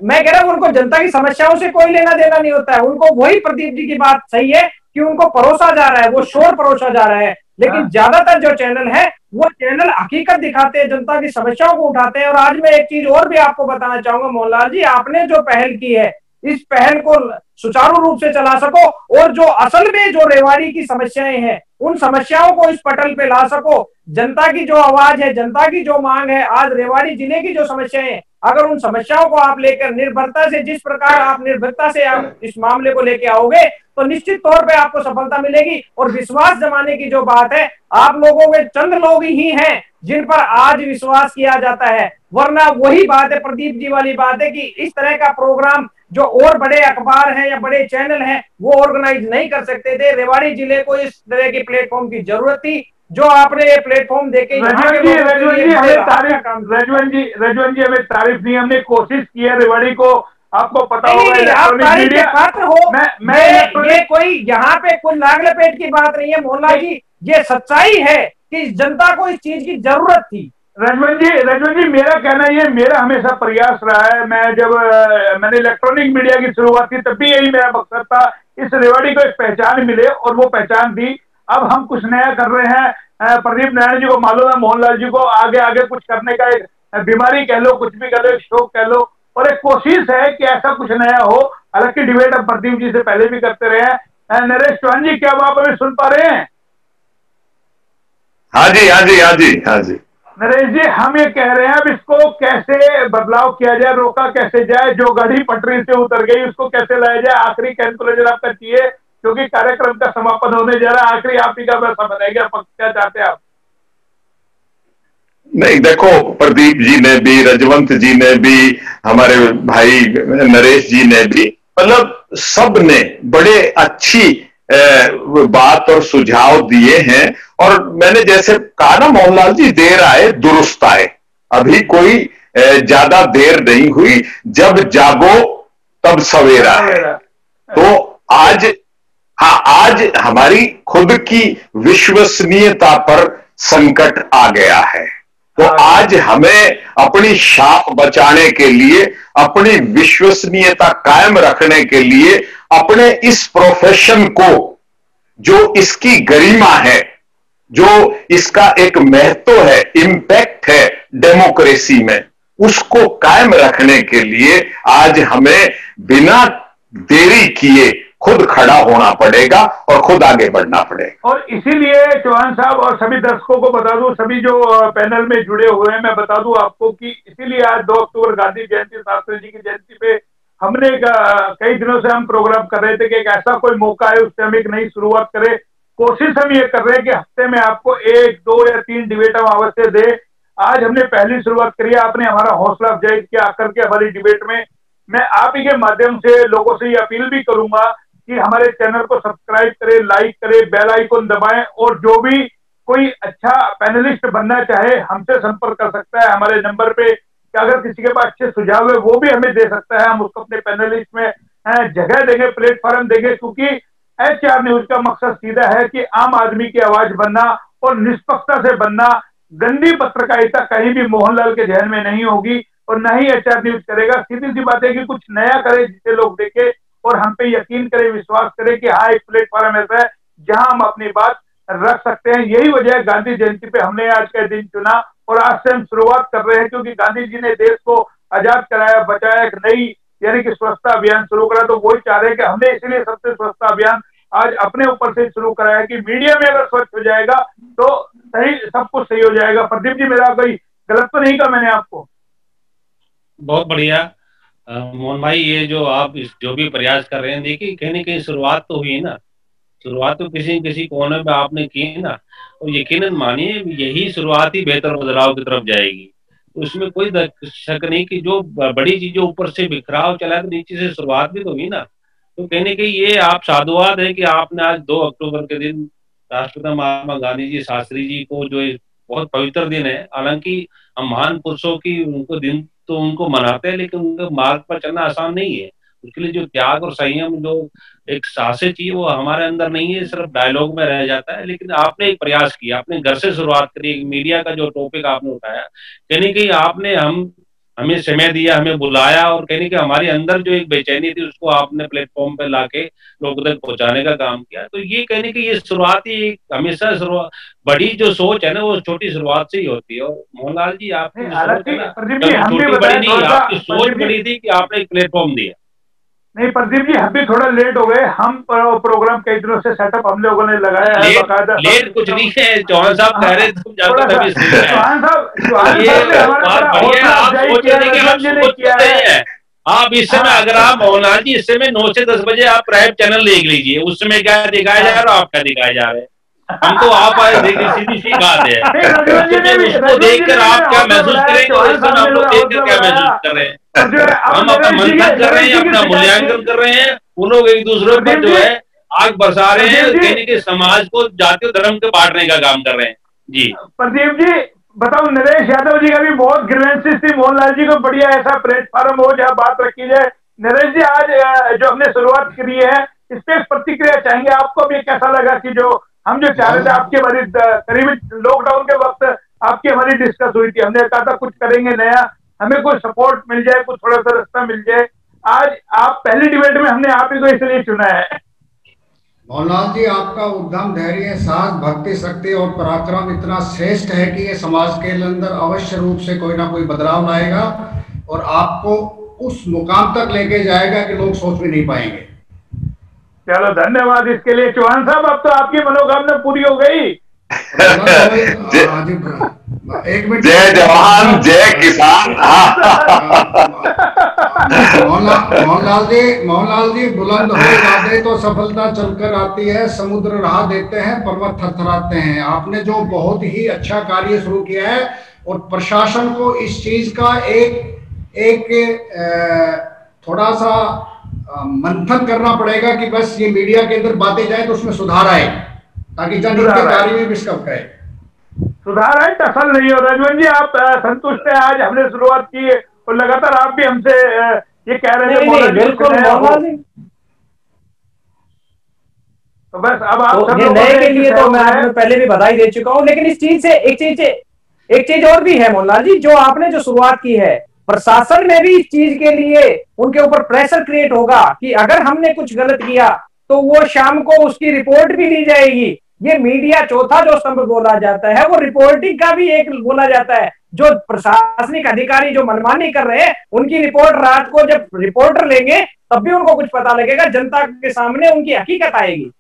मैं कह रहा हूं उनको जनता की समस्याओं से कोई लेना देना नहीं होता है। उनको वही प्रदीप जी की बात सही है कि उनको परोसा जा रहा है, वो शोर परोसा जा रहा है। लेकिन ज्यादातर जो चैनल है वो चैनल हकीकत दिखाते हैं, जनता की समस्याओं को उठाते हैं। और आज मैं एक चीज और भी आपको बताना चाहूंगा मोहनलाल जी, आपने जो पहल की है, इस पहल को सुचारू रूप से चला सको और जो असल में जो रेवाड़ी की समस्याएं हैं उन समस्याओं को इस पटल पे ला सको। जनता की जो आवाज है, जनता की जो मांग है, आज रेवाड़ी जिले की जो समस्याएं हैं, अगर उन समस्याओं को आप लेकर निर्भरता से, जिस प्रकार आप निर्भरता से आप इस मामले को लेके आओगे तो निश्चित तौर पे आपको सफलता मिलेगी। और विश्वास जमाने की जो बात है, आप लोगों में चंद लोग ही हैं जिन पर आज विश्वास किया जाता है, वरना वही बात है प्रदीप जी वाली बात है कि इस तरह का प्रोग्राम जो और बड़े अखबार हैं या बड़े चैनल हैं वो ऑर्गेनाइज नहीं कर सकते थे। रेवाड़ी जिले को इस तरह के प्लेटफॉर्म की जरूरत थी, जो आपने ये प्लेटफॉर्म देके रजवन जी हमें तारीफ दी, हमने कोशिश की है रेवाड़ी को, आपको पता होगा आप तारीफ के पात्र हो। मैं ये कोई यहाँ पे कोई लाग लपेट की बात नहीं है मोहनलाल जी, ये सच्चाई है कि जनता को इस चीज की जरूरत थी। रजवन जी मेरा कहना ये, मेरा हमेशा प्रयास रहा है, मैं जब मैंने इलेक्ट्रॉनिक मीडिया की शुरुआत की तब भी यही मेरा मकसद था, इस रेवाड़ी को एक पहचान मिले, और वो पहचान दी। अब हम कुछ नया कर रहे हैं। प्रदीप नारायण जी को मालूम है, मोहनलाल जी को आगे आगे कुछ करने का एक बीमारी कह लो, कुछ भी कह लो, एक शौक कह लो, और एक कोशिश है कि ऐसा कुछ नया हो। हालांकि डिबेट अब प्रदीप जी से पहले भी करते रहे हैं। नरेश चौहान जी, क्या आप हमें सुन पा रहे हैं? हाँ जी, हाँ जी, हाँ जी, हाँ जी। नरेश जी, हम ये कह रहे हैं अब इसको कैसे बदलाव किया जाए, रोका कैसे जाए, जो गाड़ी पटरी से उतर गई उसको कैसे लाया जाए। आखिरी कैलकुलेशन आपका चाहिए, क्योंकि कार्यक्रम का समापन होने जा रहा है। आखिरी आप ही का फैसला बनाएगा, क्या चाहते हैं आप? नहीं, देखो, प्रदीप जी ने भी, रजवंत जी ने भी, हमारे भाई नरेश जी ने भी, मतलब सब ने बड़े अच्छी बात और सुझाव दिए हैं। और मैंने जैसे कहा ना मोहनलाल जी, देर आए दुरुस्त आए। अभी कोई ज्यादा देर नहीं हुई, जब जागो तब सवेरा है। तो आज हमारी खुद की विश्वसनीयता पर संकट आ गया है। तो आज हमें अपनी शाख बचाने के लिए, अपनी विश्वसनीयता कायम रखने के लिए, अपने इस प्रोफेशन को, जो इसकी गरिमा है, जो इसका एक महत्व है, इंपैक्ट है डेमोक्रेसी में, उसको कायम रखने के लिए आज हमें बिना देरी किए खुद खड़ा होना पड़ेगा और खुद आगे बढ़ना पड़ेगा। और इसीलिए चौहान साहब और सभी दर्शकों को बता दूं, सभी जो पैनल में जुड़े हुए हैं, मैं बता दूं आपको कि इसीलिए आज 2 अक्टूबर गांधी जयंती, शास्त्री जी की जयंती पे हमने कई दिनों से हम प्रोग्राम कर रहे थे कि एक ऐसा कोई मौका है उससे हम एक नई शुरुआत करें। कोशिश हम ये कर रहे हैं कि हफ्ते में आपको 1, 2 या 3 डिबेट हम अवश्य दे। आज हमने पहली शुरुआत करी है, आपने हमारा हौसला अफजाई किया आकर के हमारी डिबेट में। मैं आप ही के माध्यम से लोगों से ये अपील भी करूंगा कि हमारे चैनल को सब्सक्राइब करें, लाइक करें, बेल आइकन दबाएं, और जो भी कोई अच्छा पैनलिस्ट बनना चाहे हमसे संपर्क कर सकता है हमारे नंबर पे। कि अगर किसी के पास अच्छे सुझाव है वो भी हमें दे सकता है, हम उसको अपने पैनलिस्ट में जगह देंगे, प्लेटफॉर्म देंगे। क्योंकि HR न्यूज का मकसद सीधा है कि आम आदमी की आवाज बनना और निष्पक्षता से बनना। गंदी पत्रकारिता कहीं भी मोहनलाल के जहन में नहीं होगी और न ही HR न्यूज करेगा। सीधी सी बात है कि कुछ नया करे जिसे लोग देखें और हम पे यकीन करें, विश्वास करें कि हाँ, एक प्लेटफॉर्म ऐसा है जहां हम अपनी बात रख सकते हैं। यही वजह है गांधी जयंती पे हमने आज का दिन चुना और आज से हम शुरुआत कर रहे हैं, क्योंकि गांधी जी ने देश को आजाद कराया, बचाया, एक नई यानी कि स्वच्छता अभियान शुरू करा। तो वही चाह रहे हैं कि हमने इसीलिए सबसे स्वच्छता अभियान आज अपने ऊपर से शुरू कराया कि मीडिया में अगर स्वच्छ हो जाएगा तो सही, सब कुछ सही हो जाएगा। प्रदीप जी, मेरा कोई गलत तो नहीं कहा मैंने आपको? बहुत बढ़िया मोहन भाई, ये जो आप जो भी प्रयास कर रहे हैं, देखिए कहीं ना कहीं शुरुआत तो हुई ना, शुरुआत तो किसी किसी कोने में आपने की ना, और यकीनन मानिए यही शुरुआत ही बेहतर बदलाव की तरफ जाएगी। उसमें कोई शक नहीं कि जो बड़ी चीजें ऊपर से बिखराव चला तो नीचे से शुरुआत भी तो हुई ना। तो कहीं ना कहीं ये आप साधुवाद है कि आपने आज 2 अक्टूबर के दिन राष्ट्रपिता महात्मा गांधी जी शास्त्री जी को, जो बहुत पवित्र दिन है, हालांकि हम महान पुरुषों की उनको दिन तो उनको मनाते हैं, लेकिन उनके मार्ग पर चलना आसान नहीं है। उसके लिए जो त्याग और संयम, जो एक साहस चाहिए, वो हमारे अंदर नहीं है, सिर्फ डायलॉग में रह जाता है। लेकिन आपने एक प्रयास किया, आपने घर से शुरुआत करी, मीडिया का जो टॉपिक आपने उठाया, कहीं ना कहीं आपने हमें समय दिया, हमें बुलाया, और कहीं ना कहीं हमारे अंदर जो एक बेचैनी थी उसको आपने प्लेटफॉर्म पे लाके लोगों तक पहुंचाने का काम किया। तो ये कहीं ना कहीं ये शुरुआत ही हमेशा शुरुआत, बड़ी जो सोच है ना वो छोटी शुरुआत से ही होती है। और मोहनलाल जी, आपकी सोच है ना छोटी बड़ी नहीं, आपकी सोच बड़ी थी कि आपने एक प्लेटफॉर्म दिया। नहीं प्रदीप जी, हम भी थोड़ा लेट हो गए, हम प्रोग्राम कई दिनों से सेटअप हम लोगों ने लगाया है बकायदा। लेट कुछ नहीं है, चौहान साहब कह रहे तुम जाते तभी चौहान साहब आप इस समय, अगर आप मोहनलाल जी इस समय 9 से 10 बजे आप प्राइवेट चैनल देख लीजिए, उस समय क्या दिखाया जा रहा है, आप क्या दिखाए जा रहे हैं। हम तो आप सीधी सी बात है, उसको देखकर आप क्या महसूस करेंगे और इस समय हम लोग देखकर क्या महसूस कर रहे हैं। हम अपना मंथन कर रहे हैं, अपना मूल्यांकन कर रहे हैं, वो लोग एक दूसरे पर जो है आग बरसा रहे हैं, कहने के समाज को जातीय धर्म के बांटने का काम कर रहे हैं। जी प्रदीप जी बताओ, नरेश यादव जी का भी बहुत ग्रीवेंसेस थी, मोहनलाल जी को बढ़िया ऐसा प्लेटफॉर्म हो जहाँ बात रखी जाए। नरेश जी, आज जो हमने शुरुआत करी है इस पे प्रतिक्रिया चाहेंगे, आपको भी कैसा लगा कि जो हम जो चाह रहे थे, आपके हमारी करीब लॉकडाउन के वक्त आपकी हमारी डिस्कस हुई थी, हमने कहा था कुछ करेंगे नया, हमें कोई सपोर्ट मिल जाए, कुछ थोड़ा सा रास्ता मिल जाए। आज आप पहली डिबेट में हमने आप ही को इसलिए चुना है। मोहनलाल जी, आपका उद्यम, धैर्य, साहस, भक्ति, शक्ति और पराक्रम इतना श्रेष्ठ है कि ये समाज के अंदर अवश्य रूप से कोई ना कोई बदलाव लाएगा और आपको उस मुकाम तक लेके जाएगा कि लोग सोच भी नहीं पाएंगे। चलो धन्यवाद इसके लिए चौहान साहब, अब तो आपकी मनोकामना पूरी हो गई। एक मिनट, जय जवान जय किसान। मोहनलाल जी, बुलंद हो वादे तो सफलता चलकर आती है, समुद्र राह देते हैं, पर्वत थरथराते हैं। आपने जो बहुत ही अच्छा कार्य शुरू किया है और प्रशासन को इस चीज का एक थोड़ा सा मंथन करना पड़ेगा कि बस ये मीडिया के अंदर बातें जाए तो उसमें सुधार आए, ताकि जनहित के कार्य में भी इसका करे सुधार है। टसल नहीं हो। रजवन जी, आप संतुष्ट हैं? आज हमने शुरुआत की और लगातार आप भी हमसे ये कह रहे हैं। बिल्कुल, तो बस अब आप तो ये नए के लिए तो मैं आपको पहले भी बधाई दे चुका हूं, लेकिन इस चीज से एक चीज और भी है मोहनलाल जी, जो आपने जो शुरुआत की है, प्रशासन में भी इस चीज के लिए उनके ऊपर प्रेशर क्रिएट होगा कि अगर हमने कुछ गलत किया तो वो शाम को उसकी रिपोर्ट भी ली जाएगी। ये मीडिया चौथा जो स्तंभ बोला जाता है, वो रिपोर्टिंग का भी एक बोला जाता है। जो प्रशासनिक अधिकारी जो मनमानी कर रहे हैं, उनकी रिपोर्ट रात को जब रिपोर्टर लेंगे तब भी उनको कुछ पता लगेगा, जनता के सामने उनकी हकीकत आएगी।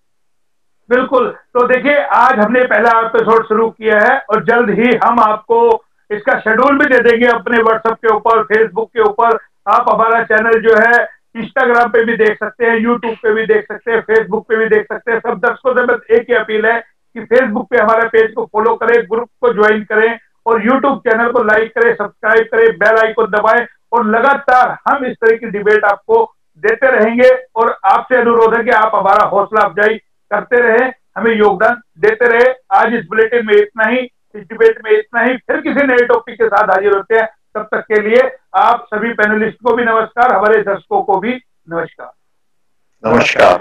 बिल्कुल। तो देखिए, आज हमने पहला एपिसोड शुरू किया है और जल्द ही हम आपको इसका शेड्यूल भी दे देंगे अपने व्हाट्सएप के ऊपर, फेसबुक के ऊपर। आप हमारा चैनल जो है इंस्टाग्राम पे भी देख सकते हैं, यूट्यूब पे भी देख सकते हैं, फेसबुक पे भी देख सकते हैं। सब दर्शकों से बस एक ही अपील है कि फेसबुक पे हमारे पेज को फॉलो करें, ग्रुप को ज्वाइन करें और यूट्यूब चैनल को लाइक करें, सब्सक्राइब करें, बेल आइकन दबाएं और लगातार हम इस तरह की डिबेट आपको देते रहेंगे। और आपसे अनुरोध है कि आप हमारा हौसला अफजाई करते रहे, हमें योगदान देते रहे। आज इस बुलेटिन में इतना ही, इस डिबेट में इतना ही। फिर किसी नए टॉपिक के साथ हाजिर होते हैं। तब तक के लिए आप सभी पैनलिस्ट को भी नमस्कार, हमारे दर्शकों को भी नमस्कार। नमस्कार।